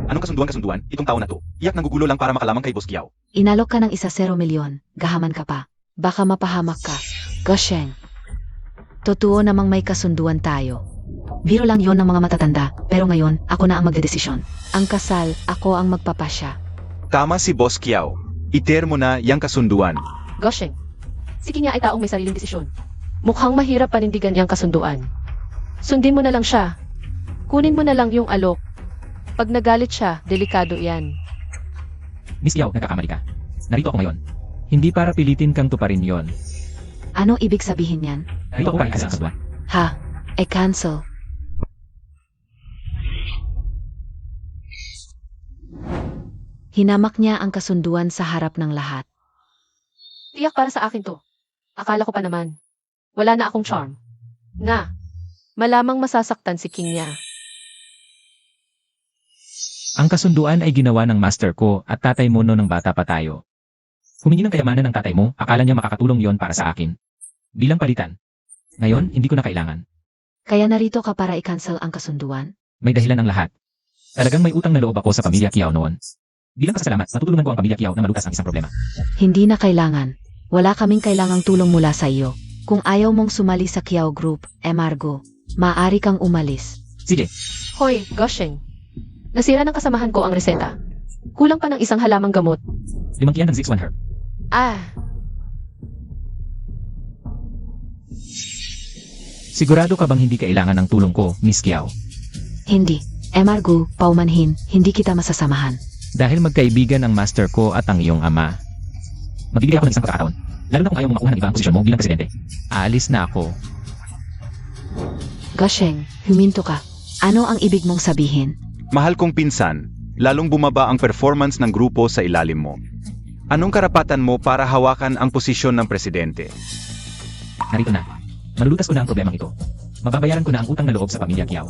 Anong kasunduan? Itong tao na to. Iyak nagugulo lang para makalamang kay Boss Kiao. Inalok ka ng 1 milyon, gahaman ka pa. Baka mapahamak ka. Gosheng. Totoo namang may kasunduan tayo. Biro lang yon ng mga matatanda, pero ngayon, ako na ang magdedesisyon. Ang kasal, ako ang magpapasya. Tama si Boss Kiao. Iter mo na yang kasunduan. Gushing, si Kinya ay taong may sariling desisyon. Mukhang mahirap panindigan niyang kasunduan. Sundin mo na lang siya. Kunin mo na lang yung alok. Pag nagalit siya, delikado yan. Miss Kiao, nagkakamali ka. Narito ako ngayon. Hindi para pilitin kang tuparin yon. Ano ibig sabihin yan? Narito ako para ikasa ang kasunduan. Ha? Cancel. Hinamak niya ang kasunduan sa harap ng lahat. Tiyak para sa akin to. Akala ko pa naman. Wala na akong charm. Nga, malamang masasaktan si Kinya. Ang kasunduan ay ginawa ng master ko at tatay mo noong bata pa tayo. Humingi ng kayamanan ng tatay mo, akala niya makakatulong yon para sa akin. Bilang palitan. Ngayon, hindi ko na kailangan. Kaya narito ka para i-cancel ang kasunduan? May dahilan ang lahat. Talagang may utang na loob ako sa pamilya Kiao noon. Bilang pasasalamat, matutulungan ko ang pamilya Kiao na malutas ang isang problema. Hindi na kailangan. Wala kaming kailangang tulong mula sa iyo. Kung ayaw mong sumali sa Kiao Group, Margo, maaari kang umalis. Sige, Hoy, Gushing. Nasira ng kasamahan ko ang reseta. Kulang pa ng isang halamang gamot. 5 kiyan ng Zix 1 herb. Sigurado ka bang hindi kailangan ng tulong ko, Miss Kiao? Hindi. Margo, paumanhin, hindi kita masasamahan. Dahil magkaibigan ang master ko at ang iyong ama. Magbibigay ako ng isang pagkakataon. Lalo na kung ayaw mo makuha ng iba ang posisyon mo bilang presidente. Aalis na ako. Gosheng, huminto ka. Ano ang ibig mong sabihin? Mahal kong pinsan, lalong bumaba ang performance ng grupo sa ilalim mo. Anong karapatan mo para hawakan ang posisyon ng presidente? Narito na. Malulutas ko na ang problemang ito. Mababayaran ko na ang utang na loob sa pamilya Kiao.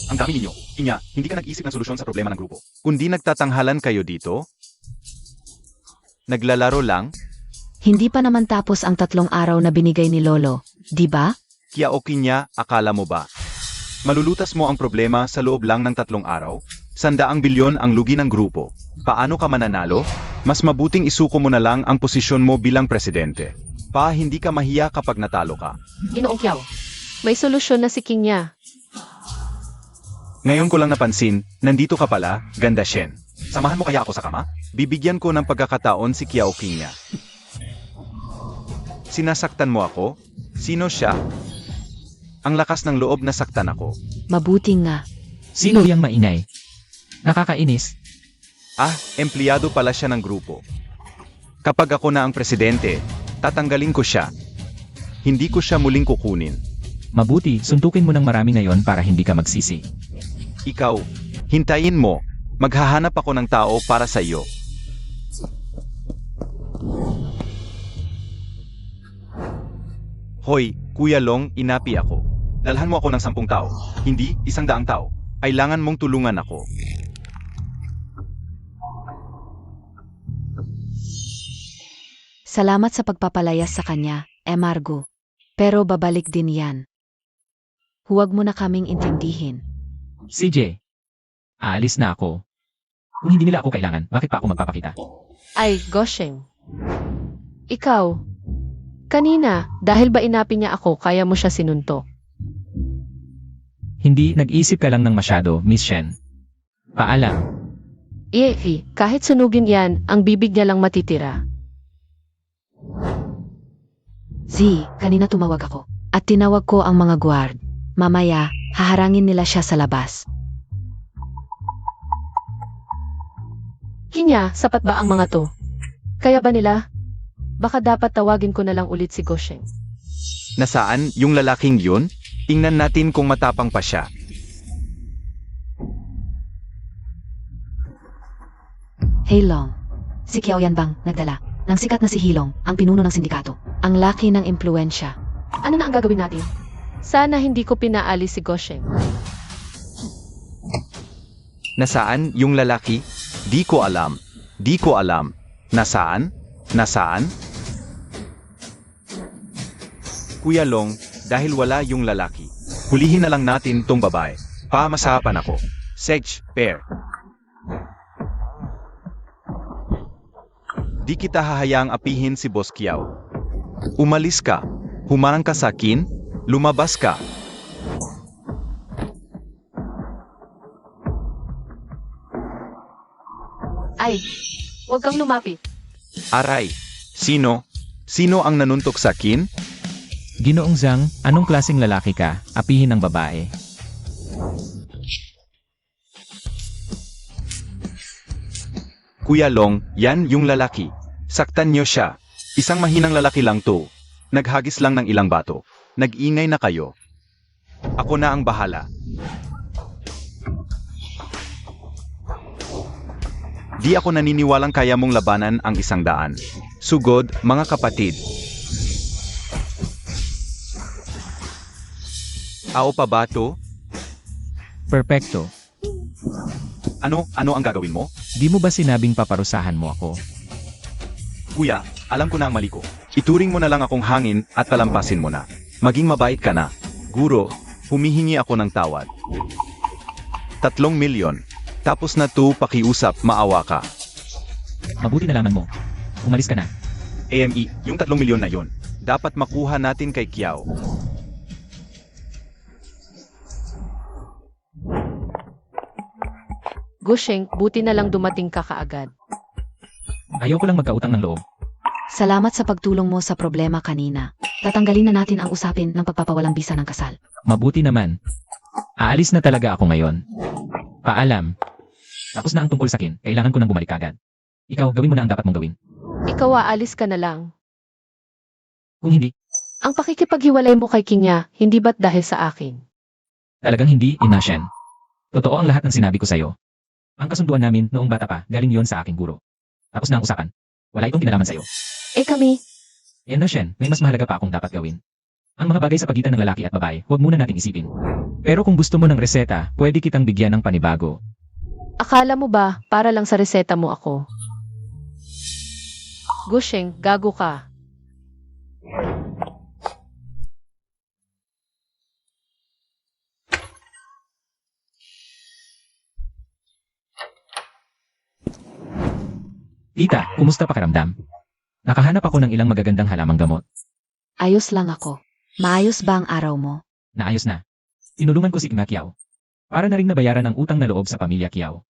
Ang dami ninyo. Kinya, hindi ka nag-isip ng solusyon sa problema ng grupo. Kundi nagtatanghalan kayo dito? Naglalaro lang? Hindi pa naman tapos ang 3 araw na binigay ni Lolo, di ba? Kiao Kinya, akala mo ba? Malulutas mo ang problema sa loob lang ng 3 araw? 100 bilyon ang lugi ng grupo. Paano ka mananalo? Mas mabuting isuko mo na lang ang posisyon mo bilang presidente. Hindi ka mahiya kapag natalo ka. Ginoong Kiao. May solusyon na si King niya. Ngayon ko lang napansin, nandito ka pala, ganda Shen. Samahan mo kaya ako sa kama? Bibigyan ko ng pagkakataon si Kiao King niya. Sinasaktan mo ako? Sino siya? Ang lakas ng loob na saktan ako. Mabuti nga. Sino yang maingay? Nakakainis. Empleyado pala siya ng grupo. Kapag ako na ang presidente, tatanggalin ko siya. Hindi ko siya muling kukunin. Mabuti, suntukin mo ng marami ngayon para hindi ka magsisi. Ikaw, hintayin mo. Maghahanap ako ng tao para sa iyo. Hoy, Kuya Long, inapi ako. Dalhan mo ako ng 10 tao. Hindi, 100 tao. Kailangan mong tulungan ako. Salamat sa pagpapalayas sa kanya, Margo. Pero babalik din yan. Huwag mo na kaming intindihin. CJ, aalis na ako. Kung hindi nila ako kailangan, bakit pa ako magpapakita? Ay, Gosheng. Ikaw. Kanina, dahil ba inapi niya ako, kaya mo siya sinuntok? Hindi, nag-isip ka lang ng masyado, Miss Shen. Paalam. Kahit sunugin yan, ang bibig niya lang matitira. Z, kanina tumawag ako. At tinawag ko ang mga guard. Mamaya, haharangin nila siya sa labas. Kinya, sapat ba ang mga to? Kaya ba nila? Baka dapat tawagin ko na lang ulit si Gosheng. Nasaan yung lalaking yun? Tingnan natin kung matapang pa siya. Hey Long, si Kiao yan bang nagdala ng sikat na si Hilong, ang pinuno ng sindikato? Ang laki ng impluensya. Ano na ang gagawin natin? Sana hindi ko pinaalis si Gosheng. Nasaan yung lalaki? Di ko alam. Di ko alam. Nasaan? Nasaan? Kuya Long, dahil wala yung lalaki, hulihin na lang natin tong babae. Masapan ako. Sej, pair. Di kita hahayaang apihin si Boss Kiao. Umalis ka. Humarang ka sa akin. Lumabas ka. Ay, huwag kang lumapit. Aray. Sino? Sino ang nanuntok sa akin? Ginoong Zhang, anong klaseng lalaki ka? Apihin ng babae. Kuya Long, yan yung lalaki. Saktan niyo siya. Isang mahinang lalaki lang to. Naghagis lang ng ilang bato. Nag-ingay na kayo. Ako na ang bahala. Di ako naniniwalang kaya mong labanan ang 100. Sugod, mga kapatid. Ao pa ba to? Perpekto. Ano ang gagawin mo? Di mo ba sinabing paparusahan mo ako? Kuya, alam ko na ang mali ko. Ituring mo na lang akong hangin at palampasin mo na. Maging mabait ka na. Guro, humihingi ako ng tawad. 3 milyon. Tapos na to, pakiusap, maawa ka. Mabuti na lamang mo. Umalis ka na. AME, yung 3 milyon na yon, dapat makuha natin kay Kiao. Gosheng, buti na lang dumating ka kaagad. Ayaw ko lang magkautang ng loob. Salamat sa pagtulong mo sa problema kanina. Tatanggalin na natin ang usapin ng pagpapawalang bisa ng kasal. Mabuti naman. Aalis na talaga ako ngayon. Paalam. Tapos na ang tungkol sa akin, kailangan ko nang bumalik agad. Ikaw, gawin mo na ang dapat mong gawin. Ikaw aalis ka na lang. Kung hindi, Ang pakikipaghiwalay mo kay Kinya, hindi ba't dahil sa akin? talagang hindi, Ina Shen. Totoo ang lahat ng sinabi ko sa'yo. Ang kasunduan namin noong bata pa, galing yon sa aking guro. Tapos na ang usapan. Wala itong kinalaman sa'yo. Kami, Ina Shen, may mas mahalaga pa akong dapat gawin. Ang mga bagay sa pagitan ng lalaki at babae, huwag muna nating isipin. Pero kung gusto mo ng reseta, pwede kitang bigyan ng panibago. akala mo ba para lang sa reseta mo ako? Gosheng, gago ka. Tita, kumusta pakiramdam? Nakahanap ako ng ilang magagandang halamang gamot. Ayos lang ako. Maayos ba ang araw mo? Naayos na. Tinulungan ko si Ima Kiao. Para na rin nabayaran ang utang na loob sa pamilya Kiao.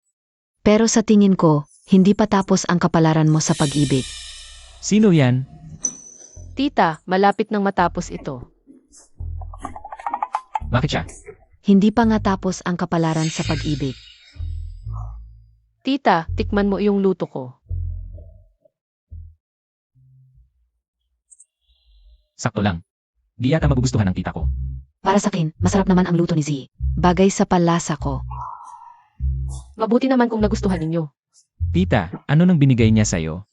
Pero sa tingin ko, hindi pa tapos ang kapalaran mo sa pag-ibig. Sino yan? Tita, malapit nang matapos ito. Bakit siya? Hindi pa nga tapos ang kapalaran sa pag-ibig. Tita, tikman mo yung luto ko. Sakto lang. Di yata magugustuhan ng tita ko. Para sa akin, masarap naman ang luto ni Z. Bagay sa palasa ko. Mabuti naman kung nagustuhan ninyo. Tita, ano nang binigay niya sa'yo?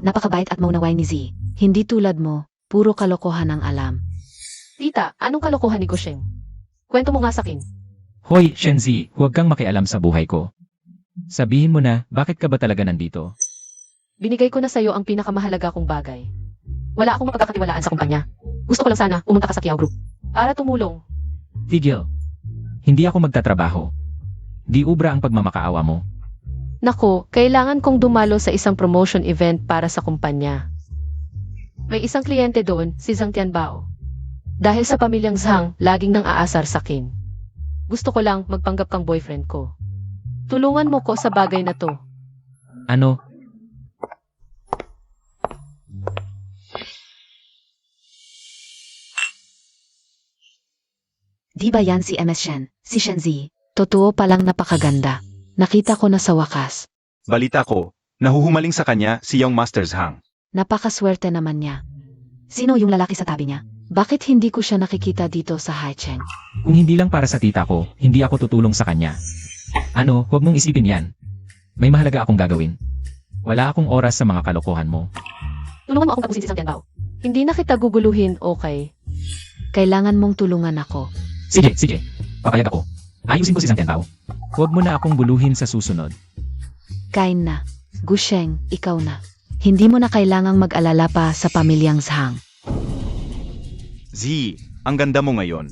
Napakabait at maunaway ni Z. Hindi tulad mo, puro kalokohan ang alam. Tita, anong kalokohan ni Gusheng? Kwento mo nga sa akin. Hoy, Shenzi, huwag kang makialam sa buhay ko. Sabihin mo na, bakit ka ba talaga nandito? Binigay ko na sa'yo ang pinakamahalaga kong bagay. Wala akong mapagkakatiwalaan sa kumpanya. Gusto ko lang sana pumunta ka sa Kiao Group para tumulong. Tigil. Hindi ako magtatrabaho. Di ubra ang pagmamakaawa mo. Nako, kailangan kong dumalo sa isang promotion event para sa kumpanya. May isang kliyente doon, si Zhang Tianbao. Dahil sa pamilyang Zhang, laging nang aasar sa akin. Gusto ko lang magpanggap kang boyfriend ko. Tulungan mo ko sa bagay na to. Ano? Di ba yan si MS Shen, si Shen Z? Totoo palang napakaganda. Nakita ko na sa wakas. Balita ko, nahuhumaling sa kanya si Young Masters Hang. Napakaswerte naman niya. Sino yung lalaki sa tabi niya? Bakit hindi ko siya nakikita dito sa Haicheng? Kung hindi lang para sa tita ko, hindi ako tutulong sa kanya. Ano, huwag mong isipin yan. May mahalaga akong gagawin. Wala akong oras sa mga kalokohan mo. Tulungan mo akong tapusin si Zhang Tianbao. Hindi na kita guguluhin, okay? Kailangan mong tulungan ako. Sige. Papayag ako. Ayusin ko si Zhang Tianbao. Huwag mo na akong guluhin sa susunod. Kain na. Gusheng, ikaw na. Hindi mo na kailangang mag-alala pa sa pamilyang Zhang. Z, ang ganda mo ngayon.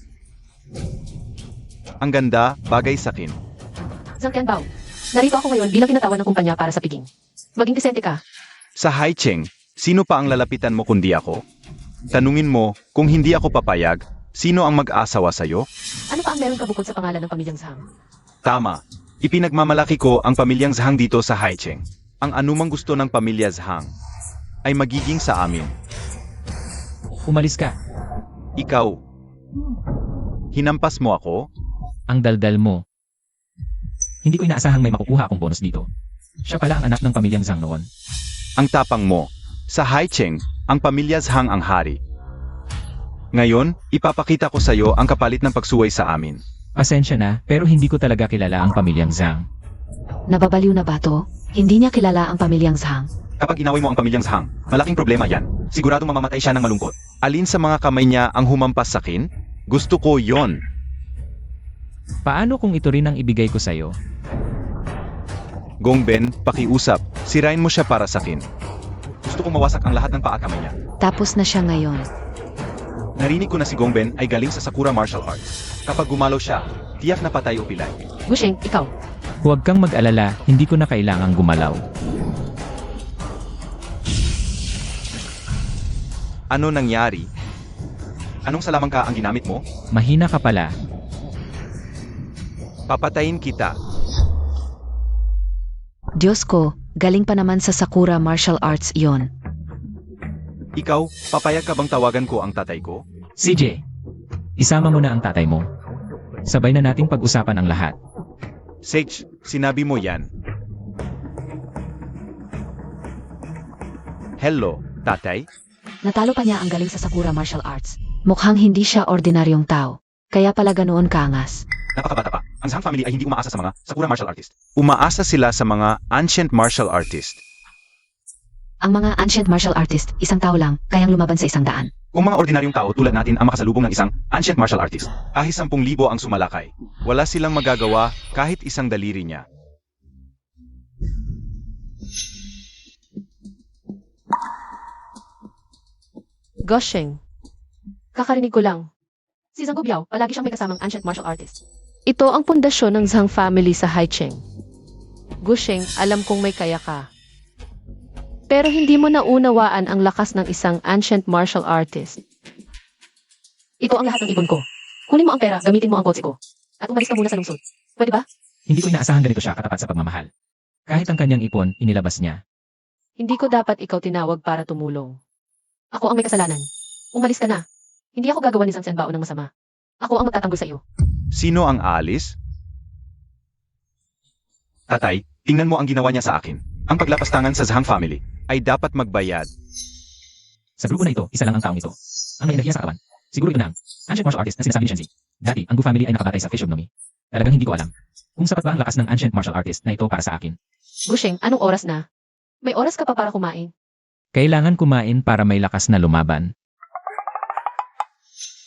Ang ganda, bagay sa akin. Zhang Tianbao, narito ako ngayon bilang kinatawan ng kumpanya para sa piging. Maging disente ka. Sa Haicheng, sino pa ang lalapitan mo kundi ako? Tanungin mo, kung hindi ako papayag, sino ang mag-asawa sa'yo? Ano pa ang meron ka bukod sa pangalan ng pamilyang Zhang? Tama. Ipinagmamalaki ko ang pamilyang Zhang dito sa Haicheng. Ang anumang gusto ng pamilya Zhang ay magiging sa amin. Umalis ka. Ikaw. Hinampas mo ako? Ang daldal mo. Hindi ko inaasahang may makukuha akong bonus dito. Siya pala ang anak ng pamilyang Zhang noon. Ang tapang mo. Sa Haicheng, ang pamilya Zhang ang hari. Ngayon, ipapakita ko sa iyo ang kapalit ng pagsuway sa amin. Pasensya na, pero hindi ko talaga kilala ang pamilyang Zhang. Nababaliw na ba to? Hindi niya kilala ang pamilyang Zhang. Kapag inaway mo ang pamilyang Zhang, malaking problema yan. Siguradong mamamatay siya ng malungkot. Alin sa mga kamay niya ang humampas sa akin? Gusto ko yon. Paano kung ito rin ang ibigay ko sa'yo? Gongben, pakiusap. Sirain mo siya para sa akin. Gusto kong mawasak ang lahat ng paa kamay niya. Tapos na siya ngayon. Narinig ko na si Gongben ay galing sa Sakura Martial Arts. Kapag gumalaw siya, tiyak na patay o pilay. Gusheng, ikaw. Huwag kang mag-alala, hindi ko na kailangang gumalaw. Ano nangyari? Anong salamang ka ang ginamit mo? Mahina ka pala. Papatayin kita. Diyos ko, galing pa naman sa Sakura Martial Arts yon. Ikaw, papayag ka bang tawagan ko ang tatay ko? CJ, isama mo na ang tatay mo. Sabay na nating pag-usapan ang lahat. Sage, sinabi mo yan. Hello, tatay? Natalo pa niya ang galing sa Sakura Martial Arts. Mukhang hindi siya ordinaryong tao. Kaya pala ganoon kaangas. Napakabata pa. Ang Zhang family ay hindi umaasa sa mga Sakura martial artist. Umaasa sila sa mga ancient martial artist. Ang mga ancient martial artist, isang tao lang, kayang lumaban sa 100. Kung mga ordinaryong tao tulad natin ang makasalubong ng isang ancient martial artist, kahit 10,000 ang sumalakay, wala silang magagawa kahit isang daliri niya. Gusheng. Kakarinig ko lang. Si Zhang Gubiao, palagi siyang may kasamang ancient martial artist. Ito ang pundasyon ng Zhang family sa Haicheng. Gusheng, alam kong may kaya ka. Pero hindi mo naunawaan ang lakas ng isang ancient martial artist. Ito ang lahat ng ipon ko. Kunin mo ang pera, gamitin mo ang kotse ko. At umalis ka muna sa lungsod. Pwede ba? Hindi ko inaasahan ganito siya katapat sa pagmamahal. Kahit ang kanyang ipon, inilabas niya. Hindi ko dapat ikaw tinawag para tumulong. Ako ang may kasalanan. Umalis ka na. Hindi ako gagawa ni Sang Bao ng masama. Ako ang magtatanggol sa iyo. Sino ang aalis? Tatay, tingnan mo ang ginawa niya sa akin. Ang paglapastangan sa Zhang family ay dapat magbayad. Sa grupo na ito, isa lang ang taong ito. Ang may enerhiya sa katawan. Siguro ito na ang ancient martial artist na sinasabi ni Shenzi. Dati, ang Gu family ay nakabatay sa Fish of Nomi. Talagang hindi ko alam kung sapat ba ang lakas ng ancient martial artist na ito para sa akin. Gusheng, anong oras na? May oras ka pa para kumain. Kailangan kumain para may lakas na lumaban.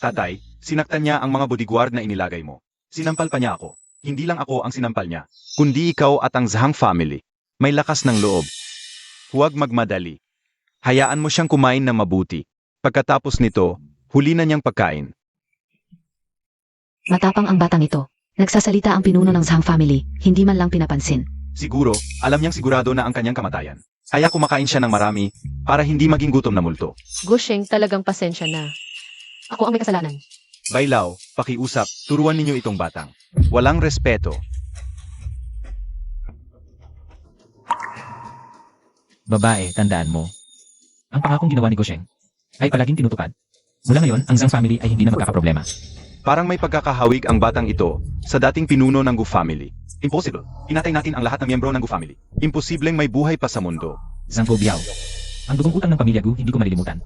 Tatay, sinaktan niya ang mga bodyguard na inilagay mo. Sinampal pa niya ako. Hindi lang ako ang sinampal niya, kundi ikaw at ang Zhang family. May lakas ng loob. Huwag magmadali. Hayaan mo siyang kumain na mabuti. Pagkatapos nito, huli na niyang pagkain. Matapang ang batang ito. Nagsasalita ang pinuno ng Zhang family, hindi man lang pinapansin. Siguro, alam niyang sigurado na ang kanyang kamatayan. Kaya kumakain siya ng marami para hindi maging gutom na multo. Gusheng, talagang pasensya na. Ako ang may kasalanan. Bailaw, pakiusap, turuan ninyo itong batang. Walang respeto. Babae, tandaan mo. Ang pangakong ginawa ni Gosheng ay palaging tinutupad. Mula ngayon, ang Zhang family ay hindi na magkakaproblema. Parang may pagkakahawig ang batang ito sa dating pinuno ng Gu family. Impossible. Pinatay natin ang lahat ng miyembro ng Gu family. Imposibleng may buhay pa sa mundo. Zhang Guobiao. Ang dugong utang ng pamilya Gu hindi ko malilimutan.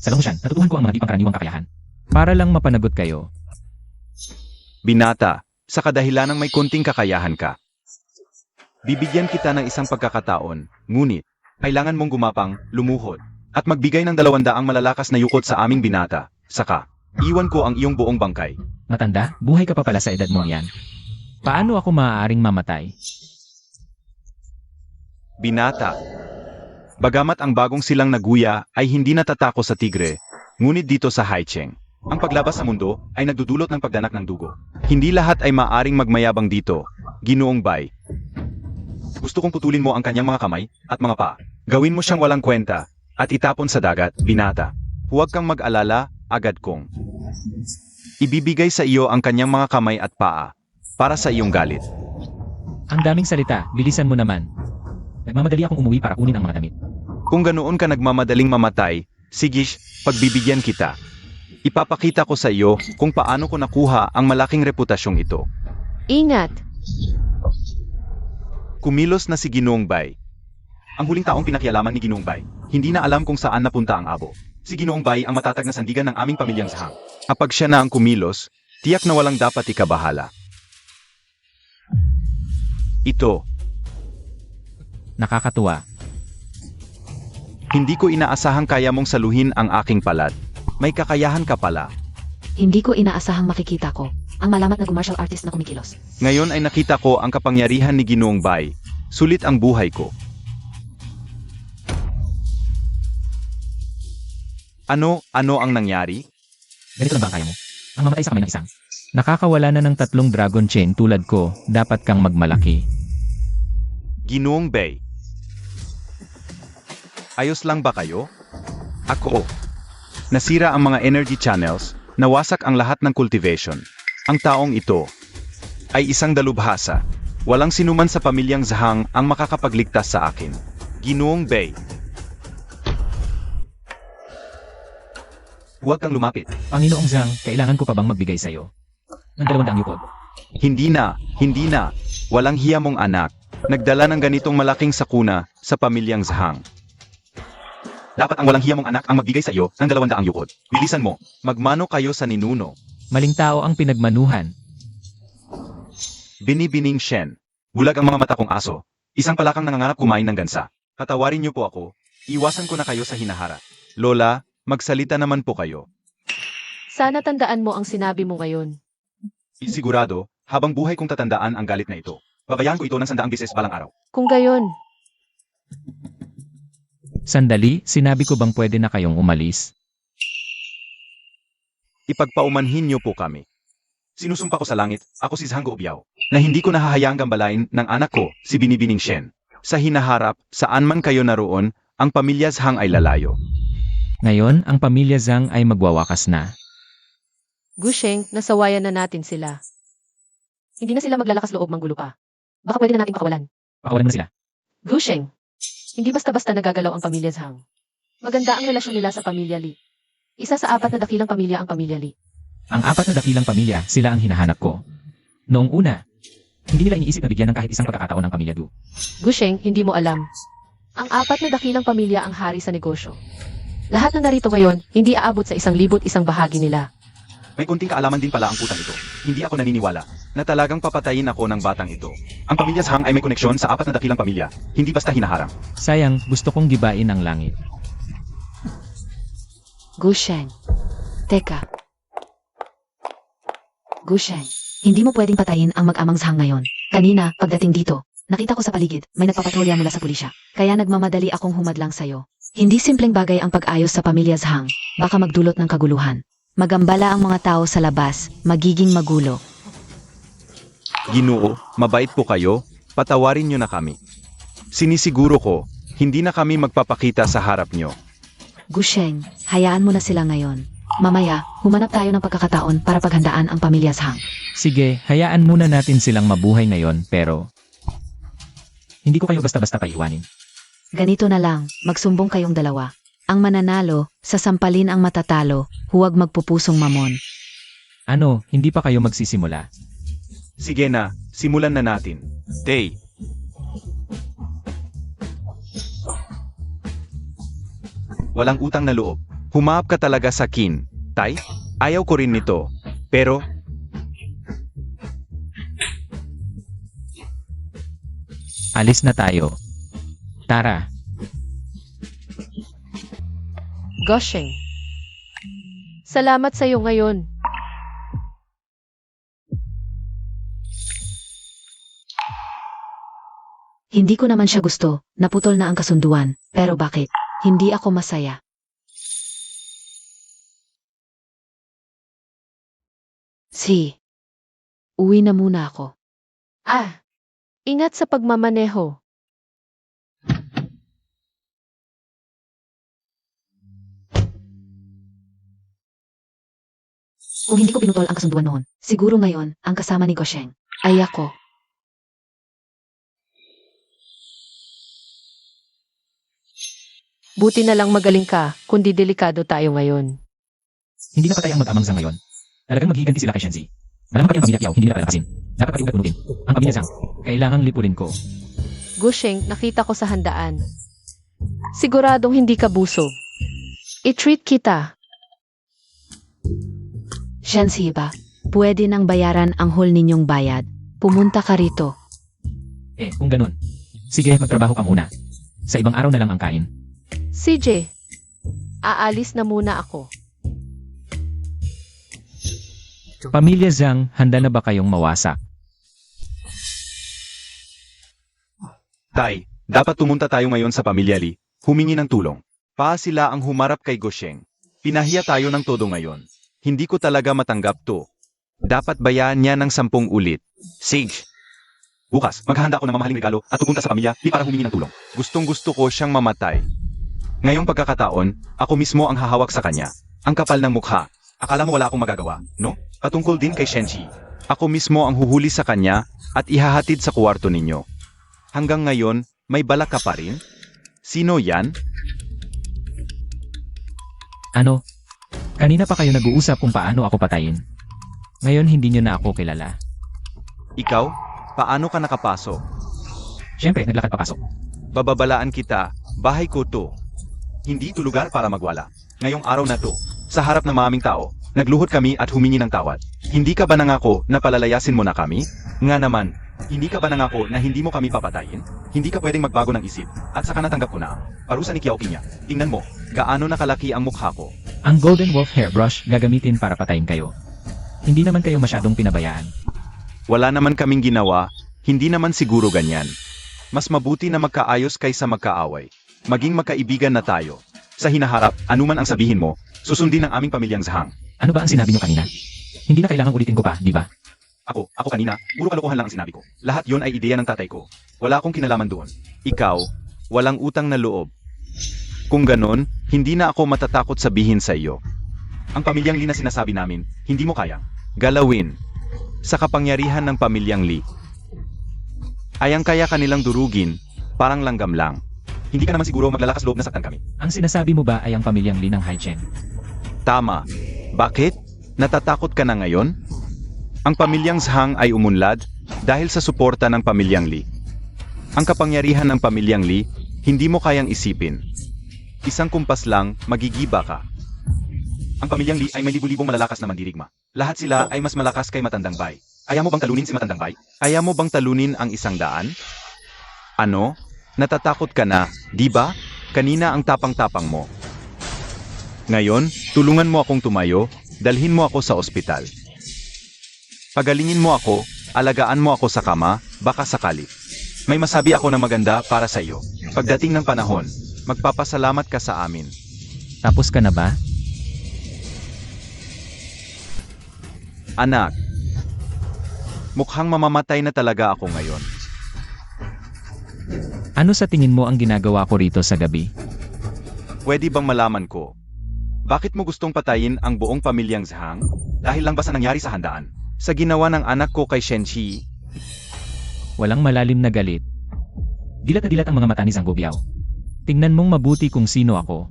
Sa Longhuan, natutuhan ko ang mga di pangkaraniwang kakayahan. Para lang mapanagot kayo. Binata, sa kadahilanang may konting kakayahan ka. Bibigyan kita ng isang pagkakataon, ngunit, kailangan mong gumapang, lumuhod, at magbigay ng 200 malalakas na yukot sa aming binata. Saka, iwan ko ang iyong buong bangkay. Matanda, buhay ka pa pala sa edad mo yan. Paano ako maaaring mamatay? Binata. Bagamat ang bagong silang naguya ay hindi natatako sa tigre, ngunit dito sa Haicheng, ang paglabas sa mundo ay nagdudulot ng pagdanak ng dugo. Hindi lahat ay maaring magmayabang dito, Ginoong Bai. Gusto kong putulin mo ang kanyang mga kamay at mga paa. Gawin mo siyang walang kwenta at itapon sa dagat, binata. Huwag kang mag-alala, agad kong ibibigay sa iyo ang kanyang mga kamay at paa para sa iyong galit. Ang daming salita, bilisan mo naman. Nagmamadali akong umuwi para kunin ang mga damit. Kung ganoon ka nagmamadaling mamatay, sigish, pagbibigyan kita. Ipapakita ko sa iyo kung paano ko nakuha ang malaking reputasyong ito. Ingat! Kumilos na si Ginoong Bai. Ang huling taong pinakialaman ni Ginoong Bai, hindi na alam kung saan napunta ang abo. Si Ginoong Bai ang matatag na sandigan ng aming pamilyang Zhang. Kapag siya na ang kumilos, tiyak na walang dapat ikabahala. Ito, Nakakatuwa. hindi ko inaasahang kaya mong saluhin ang aking palad. May kakayahan ka pala. Hindi ko inaasahang makikita ko ang malamat na martial artist na kumikilos. Ngayon ay nakita ko ang kapangyarihan ni Ginoong Bai. Sulit ang buhay ko. Ano ang nangyari? Ganito lang ba ang kaya mo? Ang mamatay sa kamay ng isang. Nakakawala na ng 3 dragon chain tulad ko, dapat kang magmalaki. Ginoong Bai. Ayos lang ba kayo? Ako. Nasira ang mga energy channels, nawasak ang lahat ng cultivation. Ang taong ito ay isang dalubhasa. Walang sinuman sa pamilyang Zhang ang makakapagligtas sa akin. Ginoong Bai. Huwag kang lumapit. Panginoong Zhang, kailangan ko pa bang magbigay sa'yo? Ng 200 yukod. Hindi na. Walang hiya mong anak. Nagdala ng ganitong malaking sakuna sa pamilyang Zhang. Dapat ang walang hiya mong anak ang magbigay sa iyo ng 200 yukod. Bilisan mo, magmano kayo sa ninuno. Maling tao ang pinagmanuhan. Binibining Shen. Bulag ang mga mata kong aso. Isang palakang nangangarap kumain ng gansa. Patawarin niyo po ako. Iwasan ko na kayo sa hinaharap. Lola, magsalita naman po kayo. Sana tandaan mo ang sinabi mo ngayon. Isigurado, habang buhay kong tatandaan ang galit na ito. Babayaran ko ito ng 100 beses balang araw. Kung gayon, Sandali, sinabi ko bang pwede na kayong umalis? Ipagpaumanhin niyo po kami. Sinusumpa ko sa langit, ako si Zhang Guobiao, na hindi ko nahahayaang gambalain ng anak ko, si Binibining Shen. Sa hinaharap, saan man kayo naroon, ang pamilya Zhang ay lalayo. Ngayon, ang pamilya Zhang ay magwawakas na. Gusheng, nasawayan na natin sila. Hindi na sila maglalakas loob manggulo pa. Baka pwede na nating pakawalan. Pakawalan mo na sila. Gusheng, hindi basta-basta nagagalaw ang pamilya Zhang. Maganda ang relasyon nila sa pamilya Li. Isa sa 4 na dakilang pamilya ang pamilya Li. Ang 4 na dakilang pamilya, sila ang hinahanap ko. Noong una, hindi nila iniisip na bigyan ng kahit isang pagkakataon ng pamilya Du. Gusheng, hindi mo alam. Ang 4 na dakilang pamilya ang hari sa negosyo. Lahat ng narito ngayon, hindi aabot sa 1,000 bahagi nila. May kunting kaalaman din pala ang putang ito. Hindi ako naniniwala na talagang papatayin ako ng batang ito. Ang pamilya Zhang ay may koneksyon sa 4 na dakilang pamilya, hindi basta hinaharang. Sayang, gusto kong gibain ang langit. Gusheng. Teka. Gusheng, hindi mo pwedeng patayin ang mag-amang Zhang ngayon. Kanina, pagdating dito, nakita ko sa paligid, may nagpapatrolya mula sa pulisya. Kaya nagmamadali akong humadlang sa'yo. Hindi simpleng bagay ang pag-ayos sa pamilya Zhang. Baka magdulot ng kaguluhan. Magambala ang mga tao sa labas, magiging magulo. Ginoo, mabait po kayo, patawarin niyo na kami. Sinisiguro ko, hindi na kami magpapakita sa harap niyo. Gusheng, hayaan mo na sila ngayon. Mamaya, humanap tayo ng pagkakataon para paghandaan ang pamilya Zhang. Sige, hayaan muna natin silang mabuhay ngayon, pero hindi ko kayo basta-basta paiwanin. Ganito na lang, magsumbong kayong dalawa. Ang mananalo, sasampalin ang matatalo, huwag magpupusong mamon. Ano, hindi pa kayo magsisimula? Sige na, simulan na natin. Tay. Walang utang na loob. Humaap ka talaga sa kin. Tay, ayaw ko rin nito. Pero, Alis na tayo. Tara. Gusheng. Salamat sa iyo ngayon. Hindi ko naman siya gusto, naputol na ang kasunduan, pero bakit? Hindi ako masaya. Uwi na muna ako. Ingat sa pagmamaneho. Kung hindi ko pinutol ang kasunduan noon, siguro ngayon, ang kasama ni Gusheng ay ako. Buti na lang magaling ka, kundi delikado tayo ngayon. Hindi na patay ang mag-amang Zhang ngayon. Talagang maghiganti sila kay Shenzi. Malamang pati ang pamilya Piao, hindi na palakasin. Dapat pati ugat punutin. Ang pamilya Zhang, kailangang lipulin ko. Gusheng, nakita ko sa handaan. Siguradong hindi ka busog. I-treat kita. Shenzi ba? Pwede nang bayaran ang hol ninyong bayad. Pumunta ka rito. Kung ganun. Sige, magtrabaho ka muna. Sa ibang araw na lang ang kain. CJ, aalis na muna ako. Pamilya Zhang, handa na ba kayong mawasak? Tay, dapat tumunta tayo ngayon sa pamilya Li, humingi ng tulong. Sila ang humarap kay Gusheng. Pinahiya tayo ng todo ngayon. Hindi ko talaga matanggap to. Dapat bayaan niya ng 10 ulit. Sage. Bukas, maghahanda ako ng mamahaling regalo at pupunta sa pamilya Li para humingi ng tulong. Gustong-gusto ko siyang mamatay. Ngayong pagkakataon, ako mismo ang hahawak sa kanya. Ang kapal ng mukha. Akala mo wala akong magagawa, no? Patungkol din kay Shenji. Ako mismo ang huhuli sa kanya at ihahatid sa kwarto ninyo. Hanggang ngayon, may balak ka pa rin? Sino yan? Ano? Kanina pa kayo nag-uusap kung paano ako patayin. Ngayon hindi nyo na ako kilala. Ikaw? Paano ka nakapasok? Siyempre, naglakad papasok. Bababalaan kita, bahay ko to. Hindi to lugar para magwala. Ngayong araw na to, sa harap ng maraming tao, nagluhod kami at humingi ng tawad. Hindi ka ba nangako na palalayasin mo na kami? Nga naman, hindi ka ba nangako na hindi mo kami papatayin? Hindi ka pwedeng magbago ng isip, at saka natanggap ko na ang parusa ni Kiao Pinya. Tingnan mo, gaano nakalaki ang mukha ko. Ang Golden Wolf Hairbrush gagamitin para patayin kayo. Hindi naman kayo masyadong pinabayaan. Wala naman kaming ginawa, hindi naman siguro ganyan. Mas mabuti na magkaayos kaysa magkaaway. Maging magkaibigan na tayo. Sa hinaharap, anuman ang sabihin mo, susundin ng aming pamilyang Zhang. Ano ba ang sinabi nyo kanina? Hindi na kailangang ulitin ko pa, di ba? Ako kanina, puro kalokohan lang ang sinabi ko. Lahat yon ay ideya ng tatay ko. Wala akong kinalaman doon. Ikaw, walang utang na loob. Kung ganon, hindi na ako matatakot sabihin sa iyo. Ang pamilyang Lee na sinasabi namin, hindi mo kayang galawin. Sa kapangyarihan ng pamilyang Lee, ayang kaya kanilang durugin, parang langgam lang. Hindi ka naman siguro maglalakas loob na saktan kami. Ang sinasabi mo ba ay ang pamilyang Lee ng Haichen? Tama. Bakit? Natatakot ka na ngayon? Ang pamilyang Zhang ay umunlad dahil sa suporta ng pamilyang Lee. Ang kapangyarihan ng pamilyang Lee, hindi mo kayang isipin. Isang kumpas lang, magigiba ka. Ang pamilyang Lee ay may libu-libong malalakas na mandirigma. Lahat sila ay mas malakas kay Matandang Bay. Ayaw mo bang talunin si Matandang Bay? Ayaw mo bang talunin ang 100? Ano? Natatakot ka na, di ba? Kanina ang tapang-tapang mo. Ngayon, tulungan mo akong tumayo, dalhin mo ako sa ospital. Pagalingin mo ako, alagaan mo ako sa kama, baka sakali. May masabi ako na maganda para sa iyo. Pagdating ng panahon, magpapasalamat ka sa amin. Tapos ka na ba? Anak, mukhang mamamatay na talaga ako ngayon. Ano sa tingin mo ang ginagawa ko rito sa gabi? Pwede bang malaman ko? Bakit mo gustong patayin ang buong pamilyang Zhang? Dahil lang ba sa nangyari sa handaan? Sa ginawa ng anak ko kay Shenqi? Walang malalim na galit. Dilat na dilat ang mga mata ni Zhang Guobiao. Tingnan mong mabuti kung sino ako.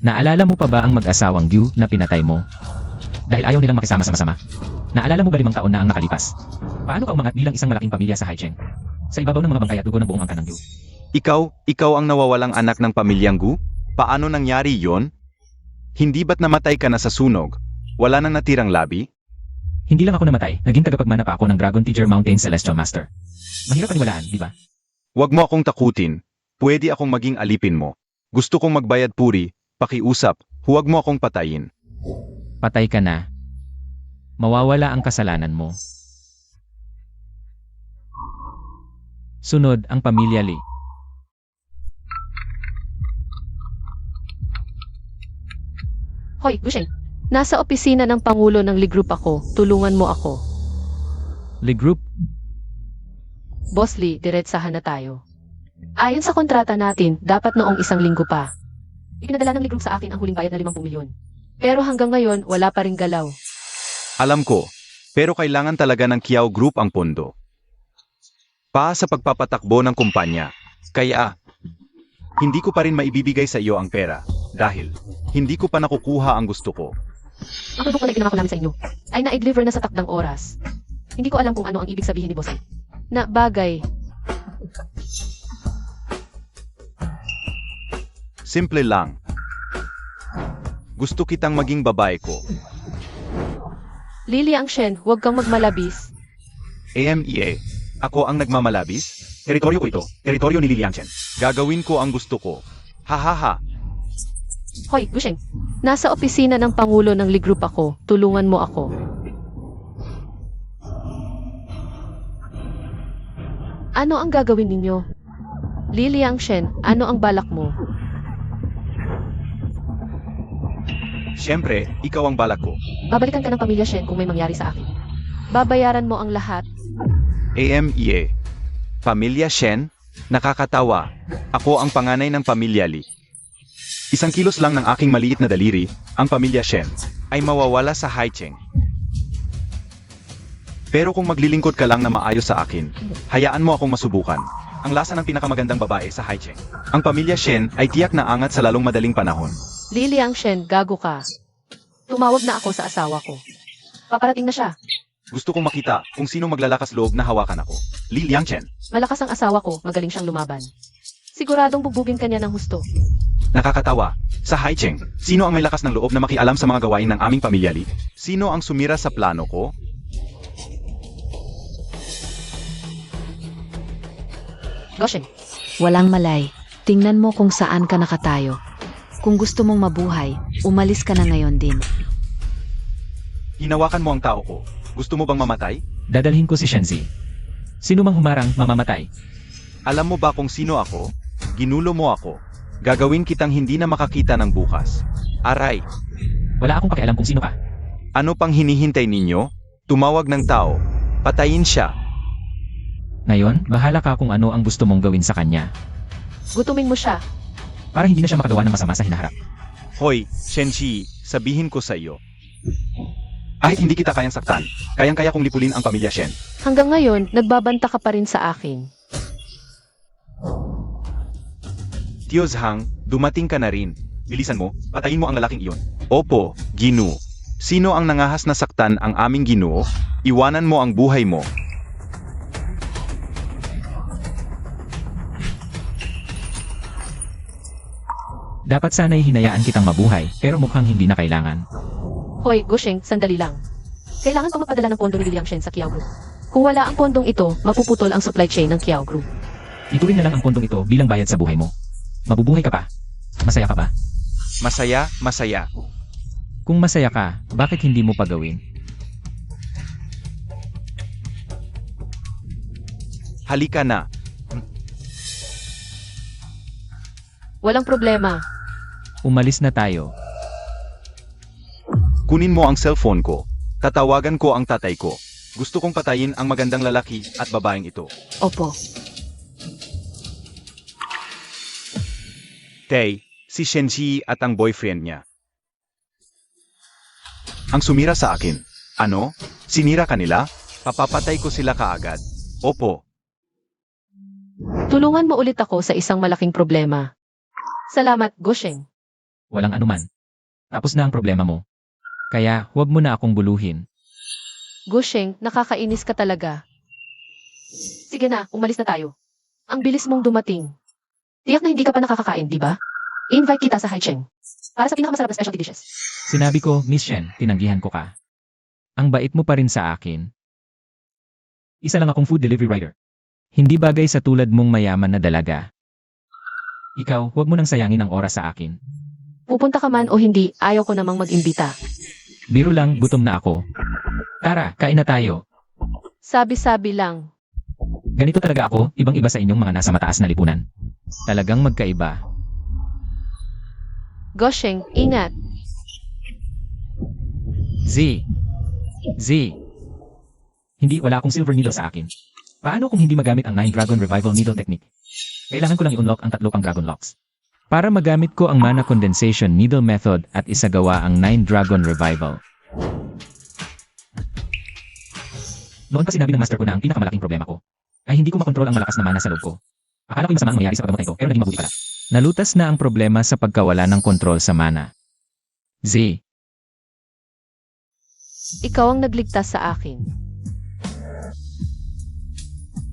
Naalala mo pa ba ang mag-asawang Yu na pinatay mo? Dahil ayaw nilang makisama sa masama. Naalala mo ba 5 taon na ang nakalipas? Paano ka umangat bilang isang malaking pamilya sa Haicheng? Sa ibabaw ng mga bangkay at dugo ng buong angkan ng Yu. Ikaw ang nawawalang anak ng pamilyang Gu? Paano nangyari yon? Hindi ba't namatay ka na sa sunog? Wala nang natirang labi? Hindi lang ako namatay, naging tagapagmana pa ako ng Dragon Teacher Mountain Celestial Master. Mahirap paniwalaan, di ba? Huwag mo akong takutin. Pwede akong maging alipin mo. Gusto kong magbayad puri, pakiusap, huwag mo akong patayin. Patay ka na. Mawawala ang kasalanan mo. Sunod ang pamilya Lee. Hoy, Gusheng. Nasa opisina ng Pangulo ng Lee Group ako. Tulungan mo ako. Lee Group, Boss Lee, diretsahan na tayo. Ayon sa kontrata natin, dapat noong 1 linggo pa. Ipinadala ng Lee Group sa akin ang huling bayad na 50 milyon. Pero hanggang ngayon, wala pa ring galaw. Alam ko, pero kailangan talaga ng Kiao Group ang pondo. Sa pagpapatakbo ng kumpanya. Kaya, hindi ko pa rin maibibigay sa iyo ang pera. Dahil, hindi ko pa nakukuha ang gusto ko. Ang produkto na ipinangako namin sa inyo ay na-deliver na sa takdang oras. Hindi ko alam kung ano ang ibig sabihin ni Boss Lee. Na bagay. Simple lang. Gusto kitang maging babae ko. Lily ang Shen, huwag kang magmalabis. AMEA, ako ang nagmamalabis? Teritoryo ko ito, teritoryo ni Lilian Chen. Gagawin ko ang gusto ko. Hahaha. Hoy, Gusheng. Nasa opisina ng Pangulo ng Lee Group ako. Tulungan mo ako. Ano ang gagawin ninyo? Lily ang Shen, ano ang balak mo? Siyempre, ikaw ang balak ko. Babalikan ka ng pamilya Shen kung may mangyari sa akin. Babayaran mo ang lahat. AMEA. Pamilya Shen? Nakakatawa. Ako ang panganay ng pamilya Lee. 1 kilos lang ng aking maliit na daliri, ang pamilya Shen, ay mawawala sa Haicheng. Pero kung maglilingkod ka lang na maayos sa akin, hayaan mo akong masubukan. Ang lasa ng pinakamagandang babae sa Haicheng. Ang pamilya Shen ay tiyak na angat sa lalong madaling panahon. Lily ang Shen, gago ka. Tumawag na ako sa asawa ko. Paparating na siya. Gusto kong makita kung sino maglalakas loob na hawakan ako. Li Liangchen. Malakas ang asawa ko, magaling siyang lumaban. Siguradong bubugin ka niya ng husto. Nakakatawa. Sa Haicheng, sino ang may lakas ng loob na makialam sa mga gawain ng aming pamilya Li? Sino ang sumira sa plano ko? Gosheng, Walang malay. Tingnan mo kung saan ka nakatayo. Kung gusto mong mabuhay, umalis ka na ngayon din. Hinawakan mo ang tao ko. Gusto mo bang mamatay? Dadalhin ko si Shenzi. Sino mang humarang, mamamatay. Alam mo ba kung sino ako? Ginulo mo ako. Gagawin kitang hindi na makakita ng bukas. Aray, Wala akong pakialam kung sino ka. ano pang hinihintay ninyo? Tumawag ng tao. Patayin siya. Ngayon, bahala ka kung ano ang gusto mong gawin sa kanya. gutumin mo siya. para hindi na siya makagawa ng masama sa hinaharap. Hoy, Shenji, sabihin ko sa iyo. Kahit hindi kita kayang saktan, kayang-kaya kong lipulin ang pamilya Shen. Hanggang ngayon, nagbabanta ka pa rin sa akin. Tio Zhang, dumating ka na rin. Bilisan mo, patayin mo ang lalaking iyon. Opo, Ginoo. Sino ang nangahas na saktan ang aming Ginoo? Iwanan mo ang buhay mo. Dapat sana'y hinayaan kitang mabuhay, pero mukhang hindi na kailangan. Hoy, Gusheng, sandali lang. Kailangan ko magpadala ng pondo ni Liang Shen sa Kiao Group. Kung wala ang pondong ito, mapuputol ang supply chain ng Kiao Group. Ituring na lang ang pondong ito bilang bayad sa buhay mo. Mabubuhay ka pa. Masaya ka ba? Masaya, masaya. Kung masaya ka, bakit hindi mo pa gawin? Halika na. Walang problema. Umalis na tayo. Kunin mo ang cellphone ko. Tatawagan ko ang tatay ko. Gusto kong patayin ang magandang lalaki at babaeng ito. Opo. Tay, si Shenji at ang boyfriend niya. Ang sumira sa akin. Ano? Sinira kanila? Papapatay ko sila kaagad. Opo. Tulungan mo ulit ako sa isang malaking problema. Salamat, Gusheng. Walang anuman. Tapos na ang problema mo. Kaya, huwag mo na akong buluhin. Gusheng, nakakainis ka talaga. Sige na, umalis na tayo. Ang bilis mong dumating. Tiyak na hindi ka pa nakakakain, di ba? I-invite kita sa Haicheng. Para sa pinakamasarap na specialty dishes. Sinabi ko, Miss Shen, tinanggihan ko ka. Ang bait mo pa rin sa akin. Isa lang akong food delivery rider. Hindi bagay sa tulad mong mayaman na dalaga. Ikaw, huwag mo nang sayangin ang oras sa akin. Pupunta ka man o hindi, ayaw ko namang mag-imbita. Biro lang, gutom na ako. Tara, kain na tayo. Sabi-sabi lang. Ganito talaga ako, ibang-iba sa inyong mga nasa mataas na lipunan. Talagang magkaiba. Gusheng, ingat. Z. Hindi, wala akong silver needle sa akin. Paano kung hindi magamit ang 9 Dragon Revival Needle Technique? Kailangan ko lang i-unlock ang 3 pang Dragon Locks. Para magamit ko ang Mana Condensation Needle Method at isagawa ang 9 Dragon Revival. Noon pa sinabi ng master ko na ang pinakamalaking problema ko ay hindi ko makontrol ang malakas na mana sa loob ko. Akala ko'y masama ang mangyari sa paggamot ko, pero naging mabuti pala. Nalutas na ang problema sa pagkawala ng kontrol sa mana. Z. Ikaw ang nagligtas sa akin.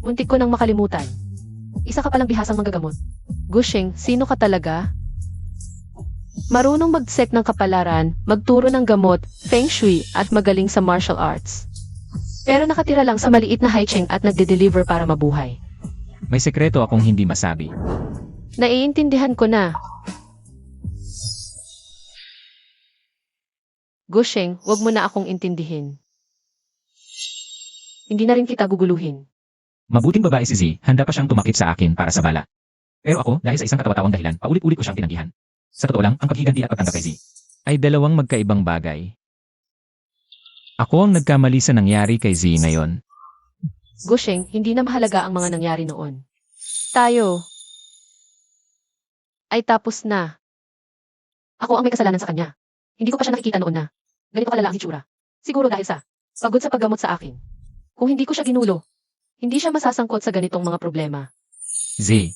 Muntik ko nang makalimutan. Isa ka palang bihasang manggagamot. Gusheng, sino ka talaga? Marunong mag-set ng kapalaran, magturo ng gamot, feng shui, at magaling sa martial arts. Pero nakatira lang sa maliit na Haicheng at nagde-deliver para mabuhay. May sekreto akong hindi masabi. Naiintindihan ko na. Gusheng, wag mo na akong intindihin. Hindi na rin kita guguluhin. Mabuting babae si Z, handa pa siyang tumakip sa akin para sa bala. Pero ako, dahil sa isang katawa-tawang dahilan, paulit-ulit ko siyang tinanggihan. Sa totoo lang, ang paghiganti at pagtanggap kay Z ay dalawang magkaibang bagay. Ako ang nagkamali sa nangyari kay Z ngayon. Gusheng, hindi na mahalaga ang mga nangyari noon. Tayo ay tapos na. Ako ang may kasalanan sa kanya. Hindi ko pa siya nakikita noon na ganito kalala ang hitsura. Siguro dahil sa pagod sa paggamot sa akin. Kung hindi ko siya ginulo, hindi siya masasangkot sa ganitong mga problema. Z.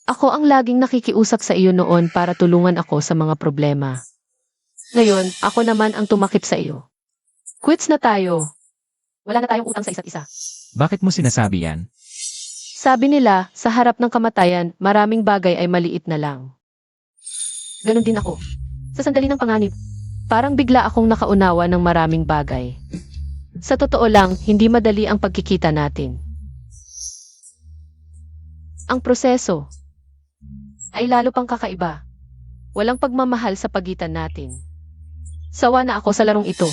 Ako ang laging nakikiusap sa iyo noon para tulungan ako sa mga problema. Ngayon, ako naman ang tumakip sa iyo. Quits na tayo. Wala na tayong utang sa isa't isa. Bakit mo sinasabi yan? Sabi nila, sa harap ng kamatayan, maraming bagay ay maliit na lang. Ganon din ako. Sa sandali ng panganib, parang bigla akong nakaunawa ng maraming bagay. Sa totoo lang, hindi madali ang pagkikita natin. Ang proseso ay lalo pang kakaiba. Walang pagmamahal sa pagitan natin. Sawa na ako sa larong ito.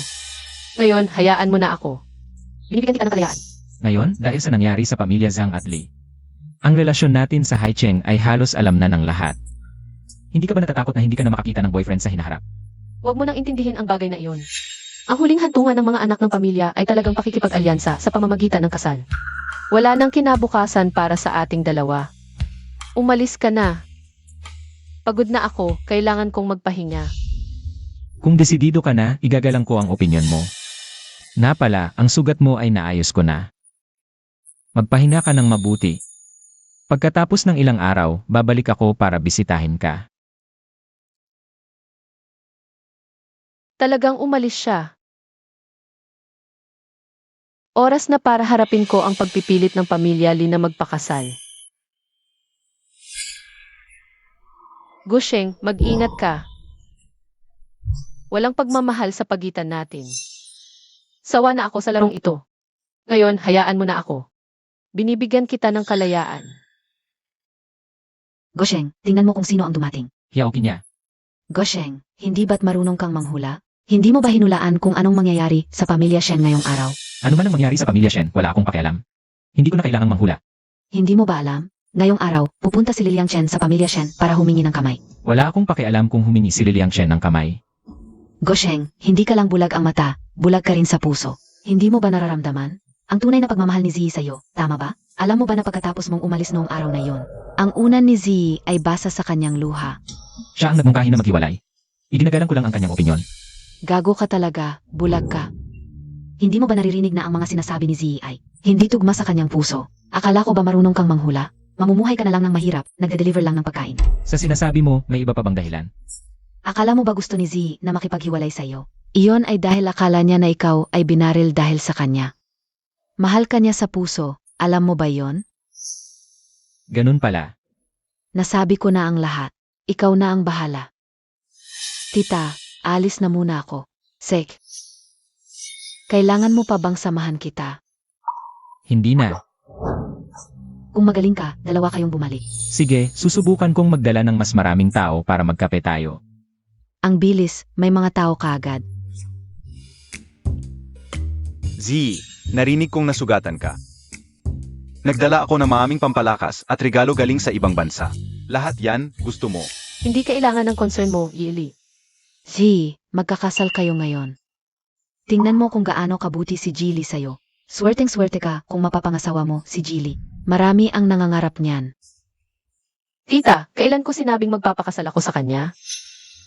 Ngayon, hayaan mo na ako. Binibigyan kita ng kalayaan. Ngayon, dahil sa nangyari sa pamilya Zhang at Li, ang relasyon natin sa Haicheng ay halos alam na ng lahat. Hindi ka ba natatakot na hindi ka na makakita ng boyfriend sa hinaharap? Huwag mo nang intindihin ang bagay na iyon. Ang huling hantungan ng mga anak ng pamilya ay talagang pakikipag-alyansa sa pamamagitan ng kasal. Wala nang kinabukasan para sa ating dalawa. Umalis ka na. Pagod na ako, kailangan kong magpahinga. Kung desidido ka na, igagalang ko ang opinyon mo. Na pala, ang sugat mo ay naayos ko na. Magpahinga ka ng mabuti. Pagkatapos ng ilang araw, babalik ako para bisitahin ka. Talagang umalis siya. Oras na para harapin ko ang pagpipilit ng pamilya Lee na magpakasal. Gusheng, mag-ingat ka. Walang pagmamahal sa pagitan natin. Sawa na ako sa larong ito. Ngayon, hayaan mo na ako. Binibigyan kita ng kalayaan. Gosheng, tingnan mo kung sino ang dumating. Hiyaokin niya. Gosheng, hindi ba't marunong kang manghula? Hindi mo ba hinulaan kung anong mangyayari sa pamilya Shen ngayong araw? Ano man ang mangyari sa pamilya Shen, wala akong pakialam. Hindi ko na kailangang manghula. Hindi mo ba alam? Ngayong araw, pupunta si Liliang Shen sa pamilya Shen para humingi ng kamay. Wala akong pakialam kung humingi si Liliang Shen ng kamay. Gosheng, hindi ka lang bulag ang mata, bulag ka rin sa puso. Hindi mo ba nararamdaman? Ang tunay na pagmamahal ni Ziyi sa'yo, tama ba? Alam mo ba na pagkatapos mong umalis noong araw na yon, ang unan ni Ziyi ay basa sa kanyang luha. Siya ang nagmungkahi na maghiwalay. Iginagalang ko lang ang kanyang opinyon. Gago ka talaga, bulag ka. Hindi mo ba naririnig na ang mga sinasabi ni Ziyi ay hindi tugma sa kanyang puso? Akala ko ba marunong kang manghula? Mamumuhay ka na lang ng mahirap, nagde-deliver lang ng pagkain. Sa sinasabi mo, may iba pa bang dahilan? Akala mo ba gusto ni Ziyi na makipaghiwalay sa'yo? Iyon ay dahil akala niya na ikaw ay binaril dahil sa kanya. Mahal ka niya sa puso, alam mo ba yon? Ganun pala. Nasabi ko na ang lahat. Ikaw na ang bahala. Tita, alis na muna ako. Sek. Kailangan mo pa bang samahan kita? Hindi na. Kung magaling ka, dalawa kayong bumalik. Sige, susubukan kong magdala ng mas maraming tao para magkape tayo. Ang bilis, may mga tao kaagad. Z, narinig kong nasugatan ka. Nagdala ako ng maraming pampalakas at regalo galing sa ibang bansa. Lahat yan, gusto mo. Hindi kailangan ng concern mo, Yili. G, magkakasal kayo ngayon. Tingnan mo kung gaano kabuti si Jilly sa'yo. Swerteng-swerte ka kung mapapangasawa mo si Jilly. Marami ang nangangarap niyan. Tita, kailan ko sinabing magpapakasal ako sa kanya?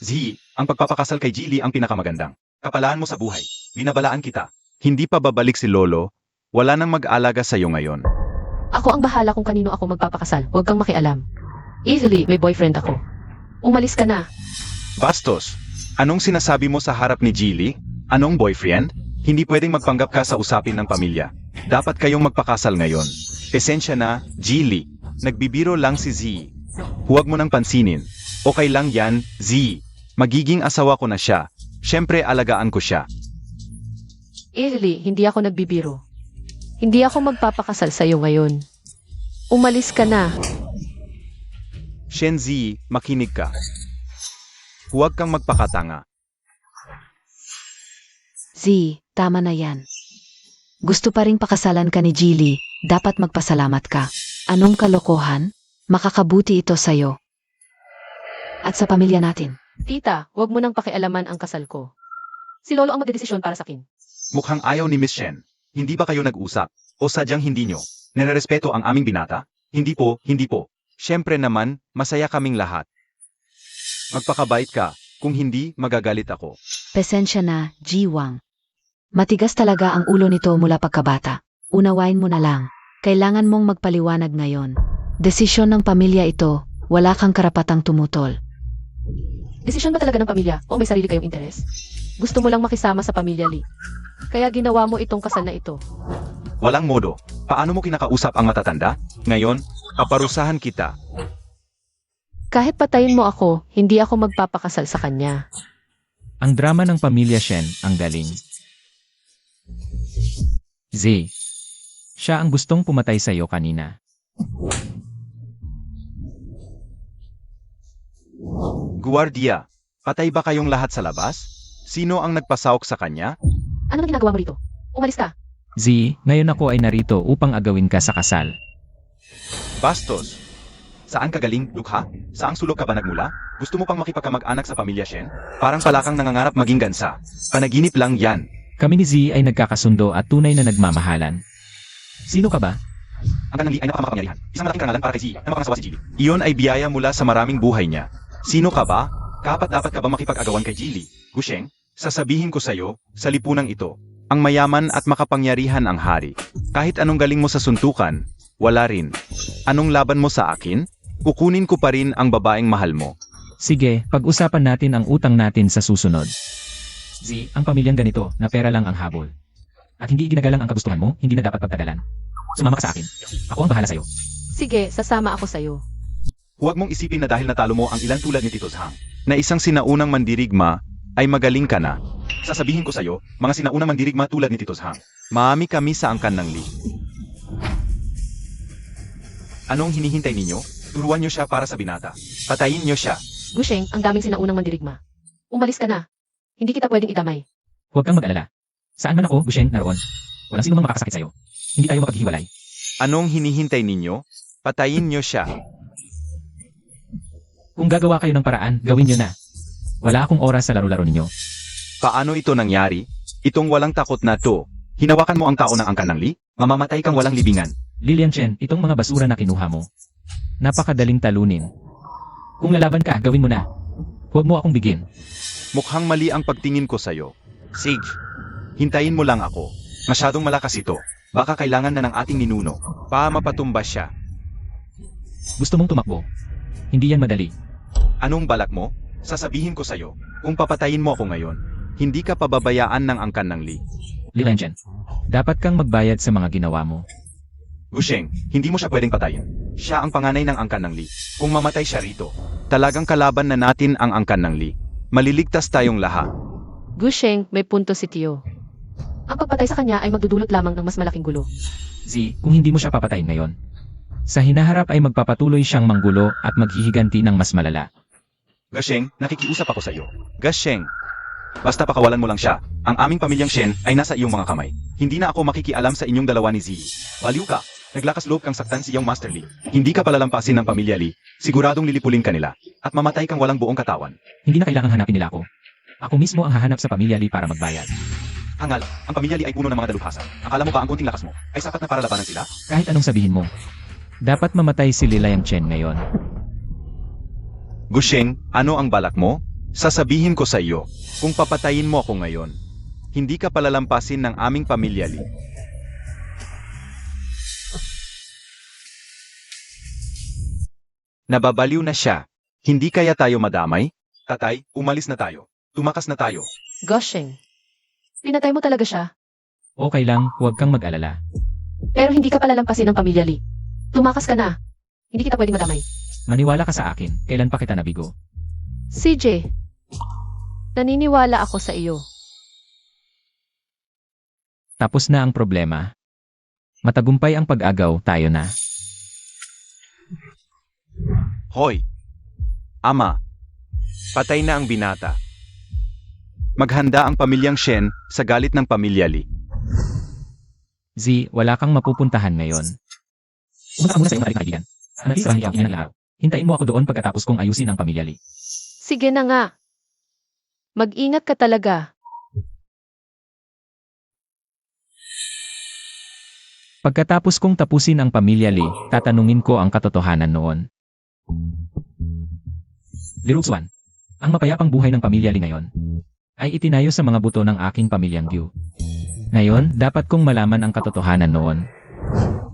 Z, ang pagpapakasal kay Jilly ang pinakamagandang. Kapalaan mo sa buhay. Binabalaan kita. Hindi pa babalik si Lolo. Wala nang mag-alaga sa'yo ngayon. Ako ang bahala kung kanino ako magpapakasal. Huwag kang makialam. Easily, may boyfriend ako. Umalis ka na. Bastos, anong sinasabi mo sa harap ni Jilly? Anong boyfriend? Hindi pwedeng magpanggap ka sa usapin ng pamilya. Dapat kayong magpakasal ngayon. Esensya na, Jilly. Nagbibiro lang si Z. Huwag mo nang pansinin. Okay lang yan, Z. Magiging asawa ko na siya. Siyempre alagaan ko siya. Easily, hindi ako nagbibiro. Hindi ako magpapakasal sa'yo ngayon. Umalis ka na. Shenzi, makinig ka. Huwag kang magpakatanga. Z, tama na yan. Gusto pa ring pakasalan ka ni Jilly, dapat magpasalamat ka. Anong kalokohan? Makakabuti ito sa'yo. At sa pamilya natin. Tita, huwag mo nang pakialaman ang kasal ko. Si Lolo ang magdedesisyon para sa akin. Mukhang ayaw ni Miss Shen. Hindi ba kayo nag-usap? O sadyang hindi nyo? Nirerespeto ang aming binata? Hindi po, hindi po. Siyempre naman, masaya kaming lahat. Magpakabait ka. Kung hindi, magagalit ako. Pasensya na, Jiwang. Matigas talaga ang ulo nito mula pagkabata. Unawain mo na lang. Kailangan mong magpaliwanag ngayon. Desisyon ng pamilya ito, wala kang karapatang tumutol. Desisyon ba talaga ng pamilya o may sarili kayong interes? Gusto mo lang makisama sa pamilya Lee. Kaya ginawa mo itong kasal na ito. Walang modo. Paano mo kinakausap ang matatanda? Ngayon, kaparusahan kita. Kahit patayin mo ako, hindi ako magpapakasal sa kanya. Ang drama ng pamilya Shen, ang galing. Z. Siya ang gustong pumatay sa'yo kanina. Guardia, patay ba kayong lahat sa labas? Sino ang nagpasawak sa kanya? Ano ang ginagawa mo rito? Umalis ka. Z, ngayon ako ay narito upang agawin ka sa kasal. Bastos. Saan ka galing, Lukha? Saang sulok ka ba nagmula? Gusto mo pang makipagkamag-anak sa pamilya Shen? Parang palakang nangangarap maging gansa. Panaginip lang yan. Kami ni Z ay nagkakasundo at tunay na nagmamahalan. Sino ka ba? Ang kanang Lee ay napakamakapangyarihan. Isang malaking karangalan para kay Z na mapangasawa si Jilly. Iyon ay biyaya mula sa maraming buhay niya. Sino ka ba? Dapat ka ba makipag-agawan kay Jilly? Gusheng, sasabihin ko sa'yo, sa lipunang ito, ang mayaman at makapangyarihan ang hari. Kahit anong galing mo sa suntukan, wala rin. Anong laban mo sa akin? Kukunin ko pa rin ang babaeng mahal mo. Sige, pag-usapan natin ang utang natin sa susunod. Z, ang pamilyang ganito, na pera lang ang habol. At hindi iginagalang ang kagustuhan mo, hindi na dapat pagtagalan. Sumama ka sa akin. Ako ang bahala sa'yo. Sige, sasama ako sa'yo. Huwag mong isipin na dahil natalo mo ang ilan tulad ni Tito Zhang, na isang sinaunang mandirigma, ay magaling ka na. Sasabihin ko sa'yo, mga sinaunang mandirigma tulad ni Tito Zhang, maami kami sa angkan ng Li. Anong hinihintay ninyo? Turuan nyo siya para sa binata. Patayin nyo siya. Gusheng, ang daming sinaunang mandirigma. Umalis ka na. Hindi kita pwedeng idamay. Huwag kang mag-alala. Saan man ako, Gusheng, naroon. Walang sino mang makakasakit sa'yo. Hindi tayo mapaghiwalay. Anong hinihintay ninyo? Patayin nyo siya. Kung gagawa kayo ng paraan, gawin nyo na. Wala akong oras sa laro-laro ninyo. Paano ito nangyari? Itong walang takot na to. Hinawakan mo ang tao ng angkan ng Li? Mamamatay kang walang libingan. Lilian Chen, itong mga basura na kinuha mo. Napakadaling talunin. Kung lalaban ka, gawin mo na. Huwag mo akong bigin. Mukhang mali ang pagtingin ko sa'yo. Sage, hintayin mo lang ako. Masyadong malakas ito. Baka kailangan na ng ating ninuno. Mapatumba siya. Gusto mong tumakbo. Hindi yan madali. Anong balak mo? Sasabihin ko sa'yo, kung papatayin mo ako ngayon, hindi ka pababayaan ng angkan ng Li. Lilian Chen, dapat kang magbayad sa mga ginawa mo. Gusheng, hindi mo siya pwedeng patayin. Siya ang panganay ng angkan ng Li. Kung mamatay siya rito, talagang kalaban na natin ang angkan ng Li. Maliligtas tayong lahat. Gusheng, may punto si Tio. Ang pagpatay sa kanya ay magdudulot lamang ng mas malaking gulo. Z, kung hindi mo siya papatayin ngayon, sa hinaharap ay magpapatuloy siyang manggulo at maghihiganti ng mas malala. Gasheng, nakikiusap ako sa'yo. Gasheng, basta pakawalan mo lang siya. Ang aming pamilyang Shen ay nasa iyong mga kamay. Hindi na ako makikialam sa inyong dalawa ni Ziyi. Baliw ka. Naglakas loob kang saktan si iyong Master Li. Hindi ka palalampasin ng pamilya Li. Siguradong lilipulin ka nila. At mamatay kang walang buong katawan. Hindi na kailangang hanapin nila ako. Ako mismo ang hahanap sa pamilya Li para magbayad. Hangal, ang pamilya Li ay puno ng mga dalubhasa. Akala mo ba ang konting lakas mo ay sapat na para labanan sila? Kahit anong sabihin mo, dapat mamatay si Lilian Chen ngayon. Gusheng, ano ang balak mo? Sasabihin ko sa iyo, kung papatayin mo ako ngayon, hindi ka palalampasin ng aming pamilya Li. Nababaliw na siya. Hindi kaya tayo madamay? Tatay, umalis na tayo. Tumakas na tayo. Gusheng, pinatay mo talaga siya. Okay lang, huwag kang mag-alala. Pero hindi ka palalampasin ng pamilya Li. Tumakas ka na. Hindi kita pwedeng madamay. Maniwala ka sa akin, kailan pa kita nabigo. CJ, naniniwala ako sa iyo. Tapos na ang problema. Matagumpay ang pag-agaw, tayo na. Hoy! Ama! Patay na ang binata. Maghanda ang pamilyang Shen sa galit ng pamilya Li. Z, wala kang mapupuntahan ngayon. Pumunta ka muna sa iyong maling kaibigan. Manali sa bahay ng araw. Hintayin mo ako doon pagkatapos kong ayusin ang pamilya Li. Sige na nga. Mag-ingat ka talaga. Pagkatapos kong tapusin ang pamilya Li, tatanungin ko ang katotohanan noon. Liruxwan, ang mapayapang buhay ng pamilya Li ngayon ay itinayo sa mga buto ng aking pamilyang Gyu. Ngayon, dapat kong malaman ang katotohanan noon.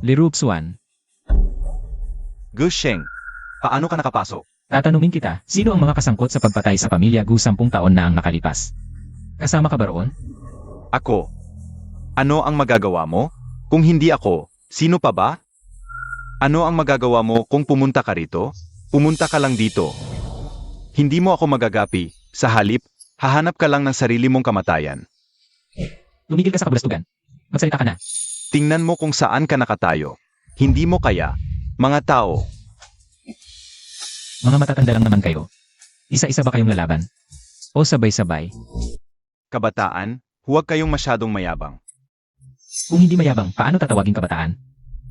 Liruxwan, Gusheng, paano ka nakapasok? tatanungin kita, sino ang mga kasangkot sa pagpatay sa pamilya Gu 10 taon na ang nakalipas? Kasama ka ba roon? Ako. Ano ang magagawa mo? Kung hindi ako, sino pa ba? Ano ang magagawa mo kung pumunta ka rito? Pumunta ka lang dito. Hindi mo ako magagapi. Sa halip, hahanap ka lang ng sarili mong kamatayan. Tumigil ka sa kabulastugan. Magsalita ka na. Tingnan mo kung saan ka nakatayo. Hindi mo kaya. Mga tao, Mga matatanda lang naman kayo. Isa-isa ba kayong lalaban? O sabay-sabay? kabataan, huwag kayong masyadong mayabang. Kung hindi mayabang, paano tatawagin kabataan?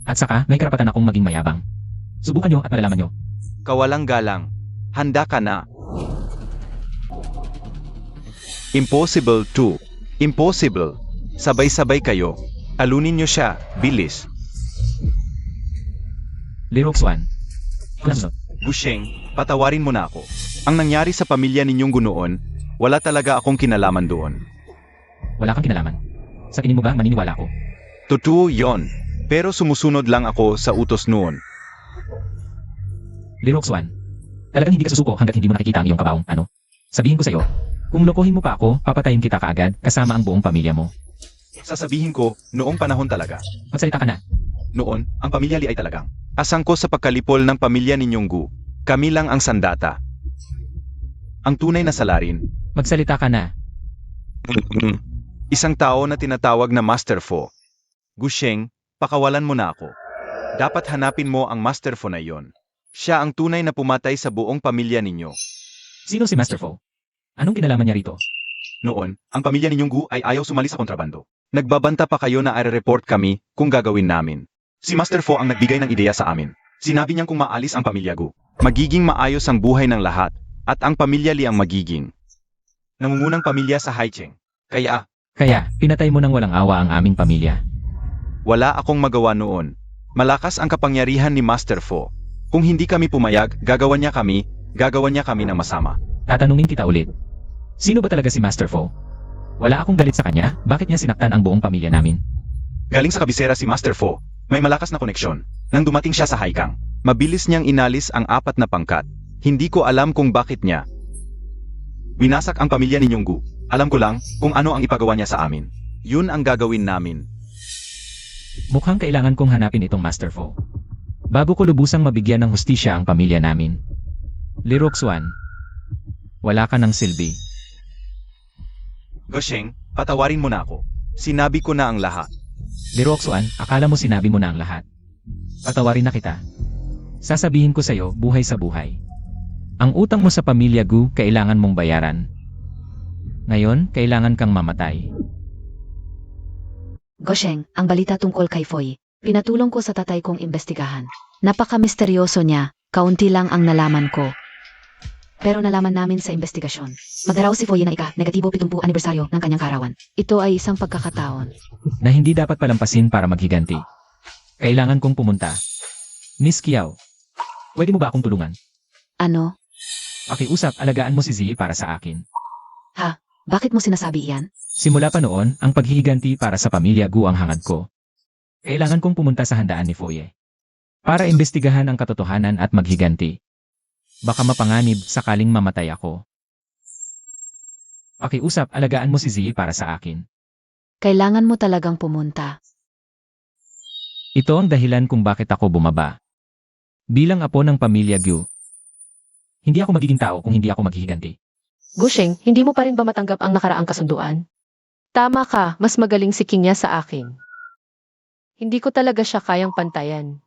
At saka, may karapatan akong maging mayabang. Subukan nyo at malalaman nyo. Kawalang galang. Handa ka na. Impossible to. Impossible. Sabay-sabay kayo. Alunin nyo siya. Bilis. Liroxwan. Ikaw na sunod. Gusheng, patawarin mo na ako. Ang nangyari sa pamilya ninyong gunoon, wala talaga akong kinalaman doon. Wala kang kinalaman. Sa tingin mo ba maniniwala ako? Totoo yon. Pero sumusunod lang ako sa utos noon. Liroxwan, talagang hindi ka susuko hanggat hindi mo nakikita ang iyong kabaong, ano? Sabihin ko sa'yo, kung lokohin mo pa ako, papatayin kita kaagad kasama ang buong pamilya mo. Sasabihin ko, noong panahon talaga. Magsalita ka na. Noon, ang pamilya Lee ay talagang asang ko sa pagkalipol ng pamilya ninyong Gu. Kami lang ang sandata. Ang tunay na salarin. Magsalita ka na. Isang tao na tinatawag na Master Fo. Gusheng, pakawalan mo na ako. Dapat hanapin mo ang Master Fo na iyon. Siya ang tunay na pumatay sa buong pamilya ninyo. Sino si Master Fo? Anong kinalaman niya rito? Noon, ang pamilya ninyong Gu ay ayaw sumali sa kontrabando. Nagbabanta pa kayo na i-report kami kung gagawin namin. Si Master Fo ang nagbigay ng ideya sa amin. Sinabi niyang kung maalis ang pamilya Gu, magiging maayos ang buhay ng lahat, at ang pamilya Li ang magiging nangungunang pamilya sa Haicheng. Kaya, Pinatay mo ng walang awa ang aming pamilya. wala akong magawa noon. Malakas ang kapangyarihan ni Master Fo. Kung hindi kami pumayag, gagawan niya kami ng masama. Tatanungin kita ulit. Sino ba talaga si Master Fo? Wala akong galit sa kanya, bakit niya sinaktan ang buong pamilya namin? Galing sa kabisera si Master Fo. May malakas na koneksyon. Nang dumating siya sa Haikang, mabilis niyang inalis ang 4 na pangkat. Hindi ko alam kung bakit niya winasak ang pamilya ninyong Gu. Alam ko lang kung ano ang ipagawa niya sa amin. Yun ang gagawin namin. Mukhang kailangan kong hanapin itong Master Fo. Bago ko lubusang mabigyan ng hustisya ang pamilya namin. Liroxwan, wala ka ng silbi. Gosheng, patawarin mo na ako. Sinabi ko na ang lahat. Liroxwan, akala mo sinabi mo na ang lahat. Patawarin na kita. Sasabihin ko sa'yo, buhay sa buhay. Ang utang mo sa pamilya Gu, kailangan mong bayaran. Ngayon, kailangan kang mamatay. Gosheng, ang balita tungkol kay Foy. Pinatulong ko sa tatay kong imbestigahan. Napaka-misteryoso niya, kaunti lang ang nalaman ko. Pero nalaman namin sa investigasyon. Magdaraw si Foy na negatibo 70 anibersaryo ng kanyang karawan. Ito ay isang pagkakataon. Na hindi dapat palampasin para maghiganti. Kailangan kong pumunta. Miss Kiao, pwede mo ba akong tulungan? Ano? Pakiusap, alagaan mo si Zi para sa akin. Bakit mo sinasabi iyan? Simula pa noon, ang paghihiganti para sa pamilya Gu ang hangad ko. Kailangan kong pumunta sa handaan ni Foye. Para imbestigahan ang katotohanan at maghiganti. Baka mapanganib sakaling mamatay ako. Pakiusap, alagaan mo si Zi para sa akin. Kailangan mo talagang pumunta. Ito ang dahilan kung bakit ako bumaba. Bilang apo ng pamilya Gu, hindi ako magiging tao kung hindi ako maghihiganti. Gusheng, hindi mo pa rin ba matanggap ang nakaraang kasunduan? Tama ka, mas magaling si King niya sa akin. Hindi ko talaga siya kayang pantayan.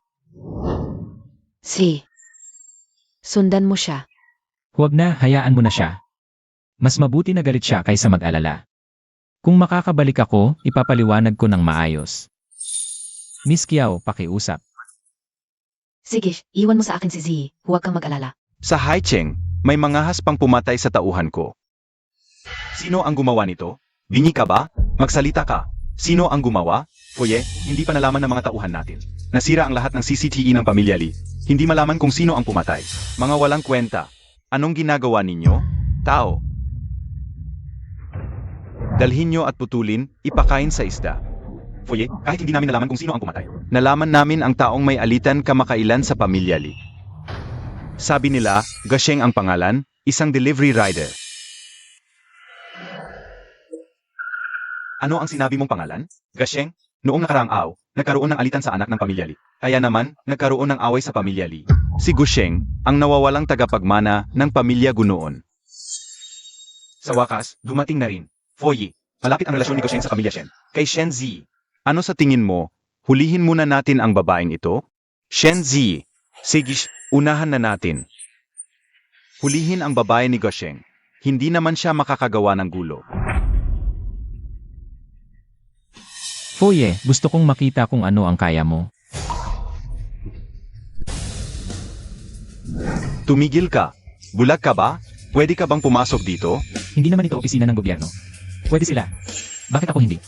Sundan mo siya. Huwag na, hayaan mo na siya. Mas mabuti na galit siya kaysa mag-alala. Kung makakabalik ako, ipapaliwanag ko ng maayos. Miss Kiao, pakiusap. Sige, iwan mo sa akin si Zi. Huwag kang mag-alala. Sa Haicheng, may mga haspang pumatay sa tauhan ko. Sino ang gumawa nito? Bingi ka ba? Magsalita ka. Sino ang gumawa? Foye, hindi pa nalaman ng mga tauhan natin. Nasira ang lahat ng CCTV ng pamilya Lee. Hindi malaman kung sino ang pumatay. Mga walang kwenta. Anong ginagawa ninyo? Tao. Dalhin nyo at putulin, ipakain sa isda. Foye, kahit hindi namin nalaman kung sino ang pumatay. Nalaman namin ang taong may alitan kamakailan sa pamilya Lee. Sabi nila, Gasheng ang pangalan, isang delivery rider. Ano ang sinabi mong pangalan? Gasheng? Noong nakaraang araw, nagkaroon ng alitan sa anak ng pamilya Lee. Kaya naman, nagkaroon ng away sa pamilya Lee. Si Gusheng, ang nawawalang tagapagmana ng pamilya Gu noon. Sa wakas, dumating na rin. Foye, malapit ang relasyon ni Gusheng sa pamilya Shen. Kay Shen Zi. Ano sa tingin mo? Hulihin muna natin ang babaeng ito? Shen Zi. Sige, unahan na natin. Hulihin ang babae ni Gusheng. Hindi naman siya makakagawa ng gulo. Foye, gusto kong makita kung ano ang kaya mo. Tumigil ka. Bulag ka ba? Pwede ka bang pumasok dito? Hindi naman ito opisina ng gobyerno. Pwede sila. Bakit ako hindi?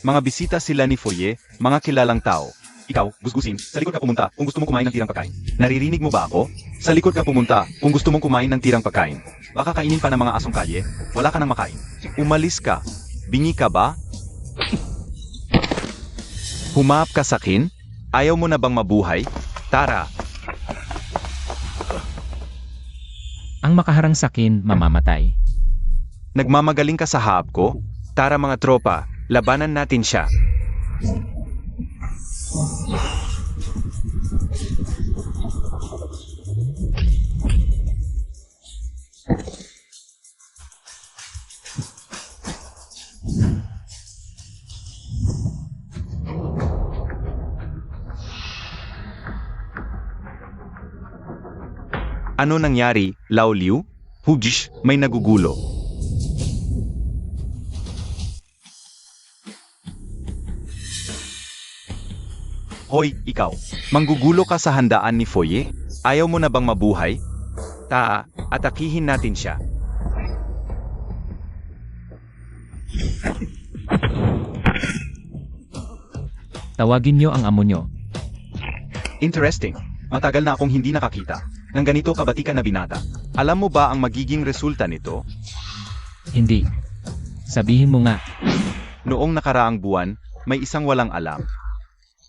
Mga bisita sila ni Foye, mga kilalang tao. ikaw, gusgusin, sa likod ka pumunta kung gusto mong kumain ng tirang pagkain. Naririnig mo ba ako? Sa likod ka pumunta kung gusto mong kumain ng tirang pagkain. Baka kainin pa ng mga asong kalye, wala ka nang makain. Umalis ka. Bingi ka ba? Humahap ka sa akin? Ayaw mo na bang mabuhay? Tara, Ang makaharang sa akin, mamamatay. nagmamagaling ka sa hahap ko? Tara mga tropa, labanan natin siya. Ano nangyari, Lao Liu? Hujish, may nagugulo. Hoy, ikaw. Manggugulo ka sa handaan ni Foye? Ayaw mo na bang mabuhay? Atakihin natin siya. Tawagin niyo ang amo niyo. Interesting. Matagal na akong hindi nakakita ng ganito kabatikan na binata. Alam mo ba ang magiging resulta nito? Hindi. Sabihin mo nga. Noong nakaraang buwan, may isang walang alam.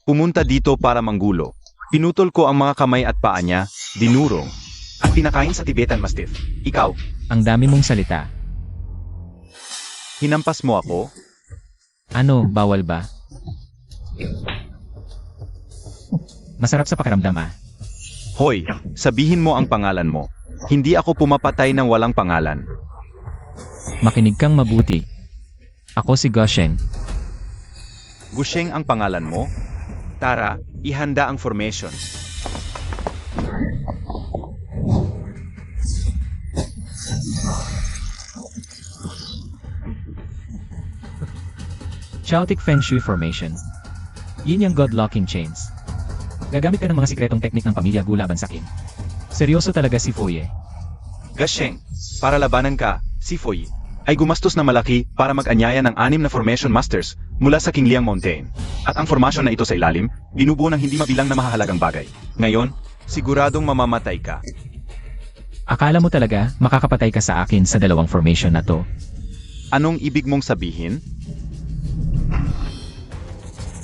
Pumunta dito para manggulo. Pinutol ko ang mga kamay at paa niya, dinurong, at pinakain sa Tibetan Mastiff. Ikaw, Ang dami mong salita. hinampas mo ako? Ano, bawal ba? Masarap sa pakiramdam ah. Hoy, sabihin mo ang pangalan mo. Hindi ako pumapatay ng walang pangalan. Makinig kang mabuti. Ako si Gosheng. Gusheng ang pangalan mo? Tara, ihanda ang formation. Chaotic Feng Shui Formation. Yin yang God Locking Chains. Gagamit ka ng mga sikretong teknik ng pamilya Gu laban sa akin. Seryoso talaga si Foye. Gasheng, para labanan ka, si Foy ay gumastos na malaki para mag-anyaya ng 6 na Formation Masters mula sa Qingliang Mountain. At ang formasyon na ito sa ilalim, binubuo ng hindi mabilang na mahahalagang bagay. Ngayon, siguradong mamamatay ka. Akala mo talaga makakapatay ka sa akin sa dalawang formation na to? Anong ibig mong sabihin?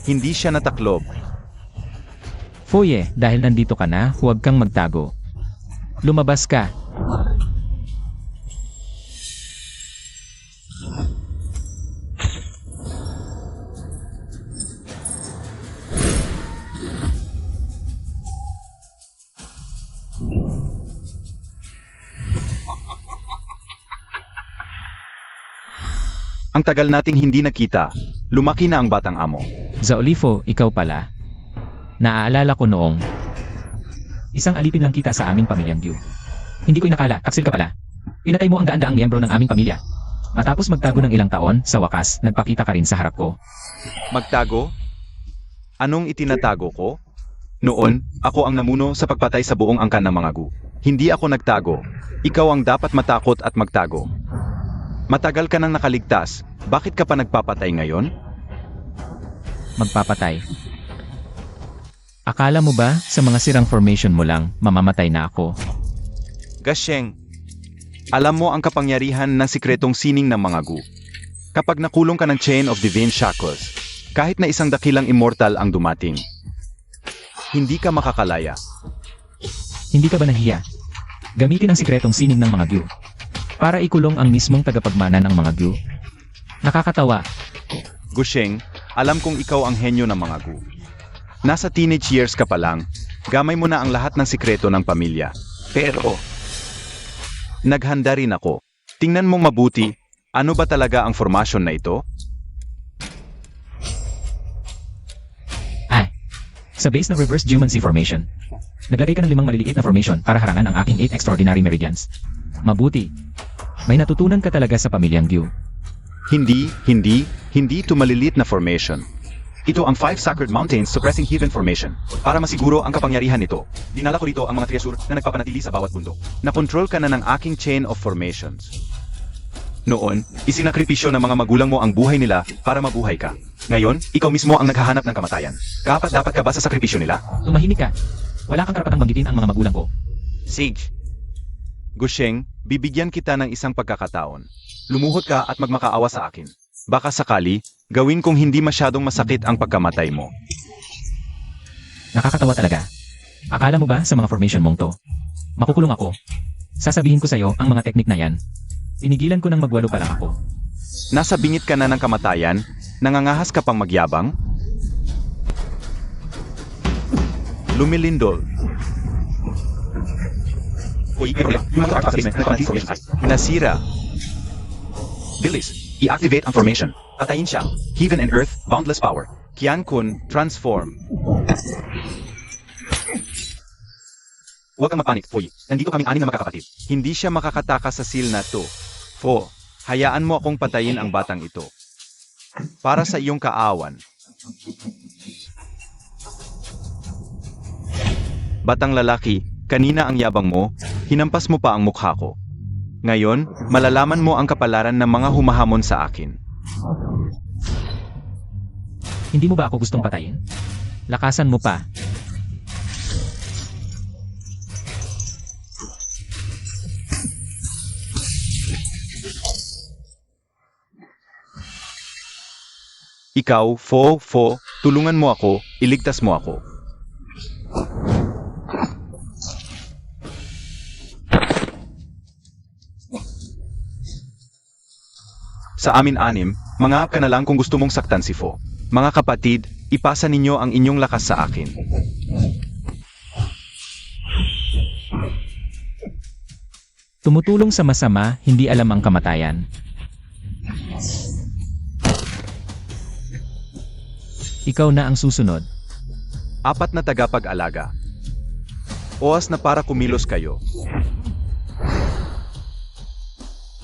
Hindi siya nataklob. Foye, dahil nandito ka na, huwag kang magtago. Lumabas ka. Ang tagal nating hindi nakita, lumaki na ang batang amo. Zaolifo, ikaw pala. Naaalala ko noong isang alipin lang kita sa aming pamilyang Gu. Hindi ko inakala, taksil ka pala. Pinatay mo ang daan-daang miyembro ng aming pamilya. Matapos magtago ng ilang taon, sa wakas, nagpakita ka rin sa harap ko. Magtago? Anong itinatago ko? Noon, ako ang namuno sa pagpatay sa buong angkan ng mga Gu. Hindi ako nagtago. Ikaw ang dapat matakot at magtago. Matagal ka nang nakaligtas, bakit ka pa nagpapatay ngayon? Magpapatay. Akala mo ba, sa mga sirang formation mo lang, mamamatay na ako? Gasheng, alam mo ang kapangyarihan ng sikretong sining ng mga Gu. Kapag nakulong ka ng Chain of Divine Shackles, kahit na isang dakilang immortal ang dumating, hindi ka makakalaya. Hindi ka ba nahiya? Gamitin ang sikretong sining ng mga Gu para ikulong ang mismong tagapagmana ng mga Gu. Nakakatawa. Gusheng, alam kong ikaw ang henyo ng mga Gu. Nasa teenage years ka pa lang, gamay mo na ang lahat ng sikreto ng pamilya. Pero, naghanda rin ako. Tingnan mong mabuti, ano ba talaga ang formasyon na ito? Ay, sa base ng Reverse Jumancy Formation, naglagay ka ng 5 maliliit na formation para harangan ang aking 8 Extraordinary Meridians. Mabuti. May natutunan ka talaga sa pamilyang Gu. Hindi ito maliliit na formation. Ito ang 5 Sacred Mountains Suppressing Heathen Formation. Para masiguro ang kapangyarihan nito, dinala ko rito ang mga treasure na nagpapanatili sa bawat bundok. Nakontrol ka na ng aking chain of formations. Noon, isinakripisyo ng mga magulang mo ang buhay nila para mabuhay ka. Ngayon, ikaw mismo ang naghahanap ng kamatayan. Dapat ka ba sa sakripisyo nila? Tumahimik ka. Wala kang karapatang banggitin ang mga magulang ko. Sage. Gusheng, bibigyan kita ng isang pagkakataon. Lumuhod ka at magmakaawa sa akin. Baka sakali, gawin kong hindi masyadong masakit ang pagkamatay mo. Nakakatawa talaga. Akala mo ba sa mga formation mong to? Makukulong ako. Sasabihin ko sa'yo ang mga teknik na yan. Tinigilan ko nang magwalo pa lang ako. Nasa bingit ka na ng kamatayan, nangangahas ka pang magyabang? Lumilindol. Nasira. Bilis, i-activate ang formation. Patayin siya. Heaven and Earth, boundless power. Qian-kun, transform. Huwag kang mapanik, Foy. Nandito kaming anim na magkakapatid. Hindi siya makakatakas sa seal na to. Fo, hayaan mo akong patayin ang batang ito. Para sa iyong kaawan. Batang lalaki, kanina ang yabang mo, hinampas mo pa ang mukha ko. Ngayon, malalaman mo ang kapalaran ng mga humahamon sa akin. Hindi mo ba ako gustong patayin? Lakasan mo pa. Ikaw, Fo, tulungan mo ako, iligtas mo ako. Sa amin anim, mangahap ka na lang kung gusto mong saktan si Fo. Mga kapatid, ipasa ninyo ang inyong lakas sa akin. Tumutulong sa masama, hindi alam ang kamatayan. Ikaw na ang susunod. 4 na tagapag-alaga. Oras na para kumilos kayo.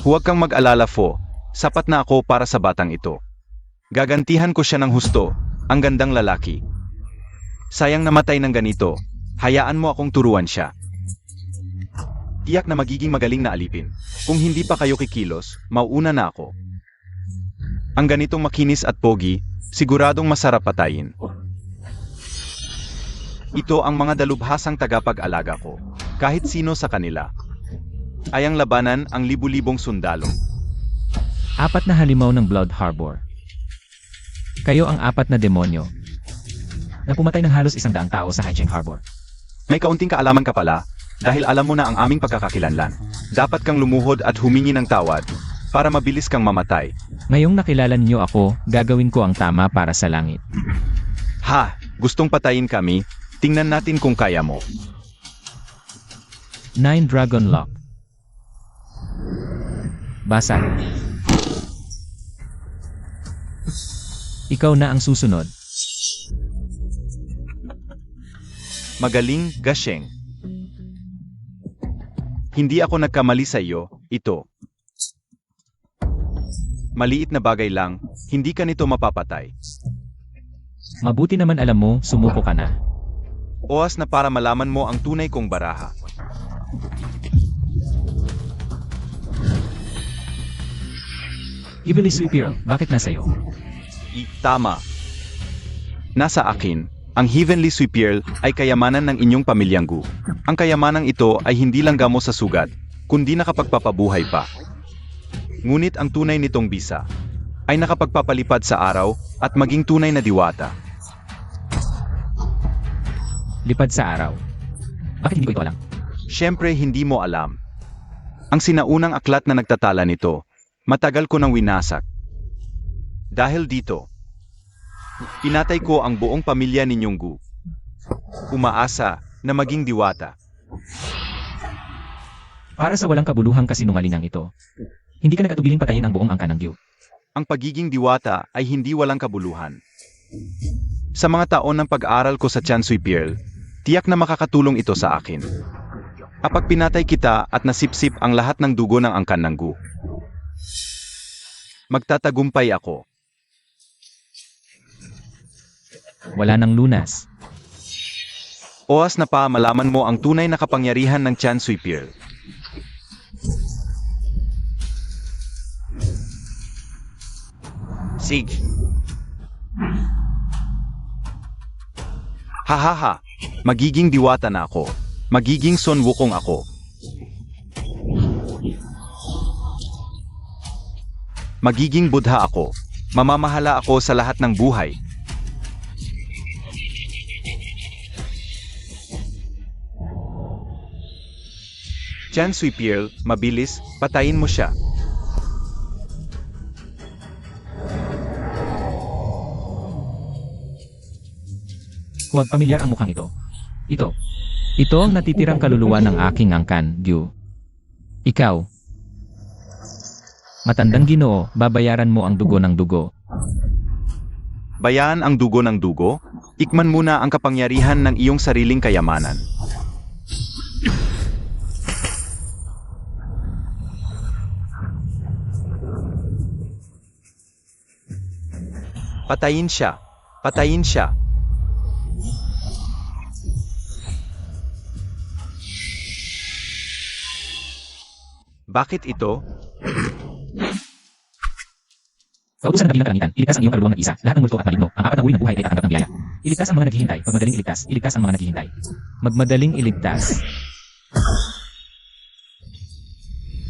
Huwag kang mag-alala, Fo. Sapat na ako para sa batang ito. Gagantihan ko siya ng husto, ang gandang lalaki. Sayang namatay ng ganito, hayaan mo akong turuan siya. Tiyak na magiging magaling na alipin. Kung hindi pa kayo kikilos, mauuna na ako. Ang ganitong makinis at pogi, siguradong masarap patayin. Ito ang mga dalubhasang tagapag-alaga ko. Kahit sino sa kanila. Ay ang labanan ang libu-libong sundalo. 4 na halimaw ng Blood Harbor. Kayo ang 4 na demonyo na pumatay ng halos 100 tao sa Haicheng Harbor. May kaunting kaalaman ka pala, dahil alam mo na ang aming pagkakakilanlan. Dapat kang lumuhod at humingi ng tawad, para mabilis kang mamatay. Ngayong nakilala niyo ako, gagawin ko ang tama para sa langit. Ha! Gustong patayin kami? Tingnan natin kung kaya mo. 9 Dragon Lock. Basag. Ikaw na ang susunod. Magaling, Gasheng. Hindi ako nagkamali sa iyo, ito. Maliit na bagay lang, hindi ka nito mapapatay. Mabuti naman alam mo, sumuko ka na. Oras na para malaman mo ang tunay kong baraha. Heavenly Sweeper, bakit nasa iyo? Tama. Nasa akin, ang Heavenly Sweeper ay kayamanan ng inyong pamilyang Gu. Ang kayamanang ito ay hindi lang gamo sa sugat, kundi nakapagpapabuhay pa. Ngunit ang tunay nitong bisa ay nakapagpapalipad sa araw at maging tunay na diwata. Lipad sa araw. Bakit hindi ko ito alam? Siyempre hindi mo alam. Ang sinaunang aklat na nagtatala nito, matagal ko nang winasak. Dahil dito, pinatay ko ang buong pamilya ninyong Gu. Umaasa na maging diwata. Para sa walang kabuluhang kasinungalingang ito, hindi ka nagatubiling patayin ang buong angkan ng Gyu. Ang pagiging diwata ay hindi walang kabuluhan. Sa mga taon ng pag-aaral ko sa Chan Sui Pearl, tiyak na makakatulong ito sa akin. Kapag pinatay kita at nasipsip ang lahat ng dugo ng angkan ng Gu, magtatagumpay ako. Wala nang lunas. Oras na pa malaman mo ang tunay na kapangyarihan ng Chan Sui Pearl. Sig. Hahaha, magiging diwata na ako. Magiging Son Wukong ako. Magiging Buddha ako. Mamamahala ako sa lahat ng buhay. Chan Suipiel, mabilis, patayin mo siya. Huwag pamilyar ang mukhang ito. Ito ang natitirang kaluluwa ng aking angkan, Gyu. Ikaw. Matandang Ginoo, babayaran mo ang dugo ng dugo. Bayaan ang dugo ng dugo, ikman muna ang kapangyarihan ng iyong sariling kayamanan. Patayin siya. Patayin siya. Bakit ito? Kautusan ng kabilang kalangitan, iligtas ang iyong kaluluwang nag-isa, lahat ng multo at maligno, ang apat na uri ng buhay ay tatanggap ng biyaya. Iligtas ang mga naghihintay, magmadaling iligtas, iligtas ang mga naghihintay. Magmadaling iligtas.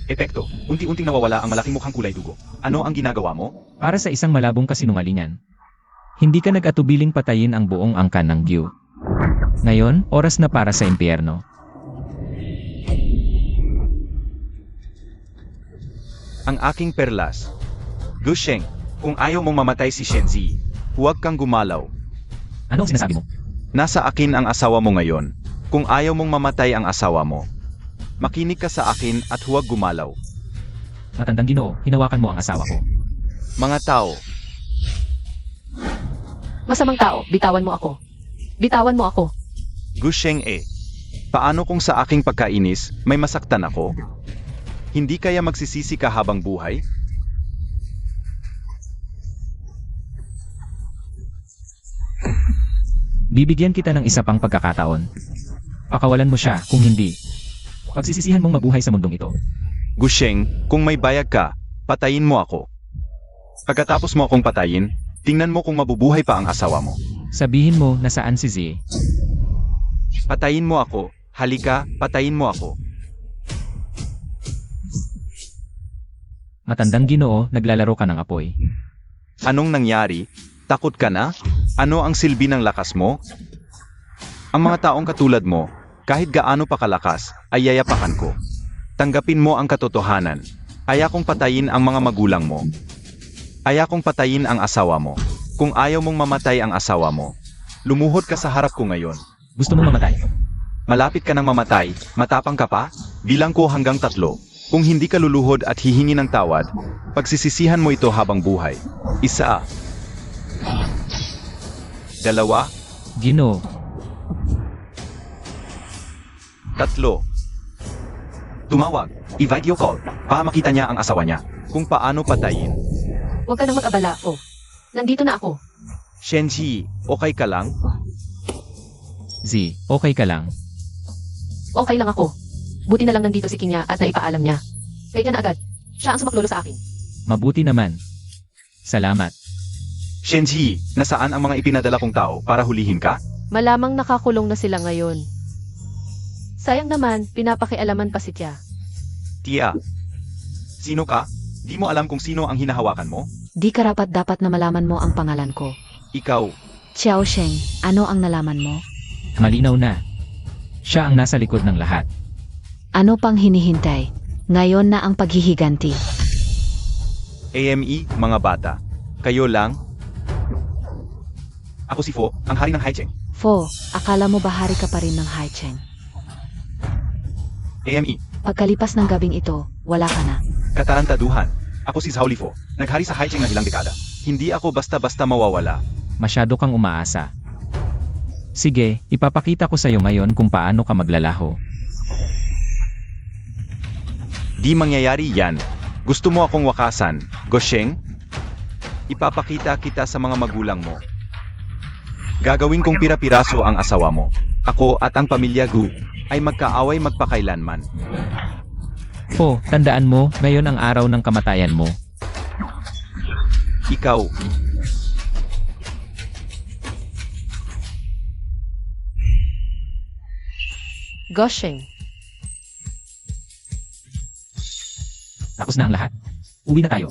Epekto, unti-unting nawawala ang malaking mukhang kulay dugo. Ano ang ginagawa mo? Para sa isang malabong kasinungalingan. Hindi ka nag-atubiling patayin ang buong angkan ng Gyu. Ngayon, oras na para sa impyerno. Ang aking perlas. Gusheng, kung ayaw mong mamatay si Shenzi, huwag kang gumalaw. Ano ang sinasabi mo? Nasa akin ang asawa mo ngayon. Kung ayaw mong mamatay ang asawa mo, makinig ka sa akin at huwag gumalaw. Matandang Ginoo, hinawakan mo ang asawa ko. Mga tao, Masamang tao, bitawan mo ako. Bitawan mo ako. Gusheng paano kung sa aking pagkainis may masaktan ako? Hindi kaya magsisisi ka habang buhay? Bibigyan kita ng isa pang pagkakataon. Pakawalan mo siya, kung hindi. Pagsisisihan mong mabuhay sa mundong ito. Gusheng, kung may bayag ka, patayin mo ako. Pagkatapos mo akong patayin, tingnan mo kung mabubuhay pa ang asawa mo. Sabihin mo na saan si Z. Patayin mo ako. Halika, patayin mo ako. Matandang Ginoo, naglalaro ka ng apoy. Anong nangyari? Takot ka na? Ano ang silbi ng lakas mo? Ang mga taong katulad mo, kahit gaano pa kalakas, ay yayapakan ko. Tanggapin mo ang katotohanan. Kaya kong patayin ang mga magulang mo. Kaya kong patayin ang asawa mo. Kung ayaw mong mamatay ang asawa mo, lumuhod ka sa harap ko ngayon. Gusto mong mamatay? Malapit ka nang mamatay, matapang ka pa? Bilang ko hanggang 3. Kung hindi ka luluhod at hihingi ng tawad, pagsisisihan mo ito habang buhay. 1. 2. Ginoo, 3. Tumawag, i-video call, para makita niya ang asawa niya, kung paano patayin. Huwag ka nang mag-abala, oh. Nandito na ako. Shenji, okay ka lang? Z, okay ka lang? Okay lang ako. Buti na lang nandito si Kinya at naipaalam niya. Kaya na agad. Siya ang sumaklolo sa akin. Mabuti naman. Salamat. Shenji, nasaan ang mga ipinadala kong tao para hulihin ka? Malamang nakakulong na sila ngayon. Sayang naman, pinapakialaman pa si Tia. Tia, sino ka? Di mo alam kung sino ang hinahawakan mo? Di karapat dapat na malaman mo ang pangalan ko. Ikaw, Xiao Sheng, ano ang nalaman mo? Malinaw na. Siya ang nasa likod ng lahat. Ano pang hinihintay? Ngayon na ang paghihiganti. AME, mga bata. Kayo lang? Ako si Fo, ang hari ng Haicheng. Fo, akala mo bahari ka pa rin ng Haicheng. AME, Pagkalipas ng gabing ito, wala ka na. katarantaduhan. Ako si Zhao Lifo, naghari sa Haicheng ng ilang dekada. Hindi ako basta-basta mawawala. Masyado kang umaasa. Sige, ipapakita ko sa'yo ngayon kung paano ka maglalaho. Di mangyayari yan. Gusto mo akong wakasan, Gosheng? Ipapakita kita sa mga magulang mo. Gagawin kong pira-piraso ang asawa mo. Ako at ang pamilya Gu ay magkaaway magpakailanman. Po, tandaan mo, ngayon ang araw ng kamatayan mo. Ikaw, Gosheng. Tapos na ang lahat. Uwi na tayo.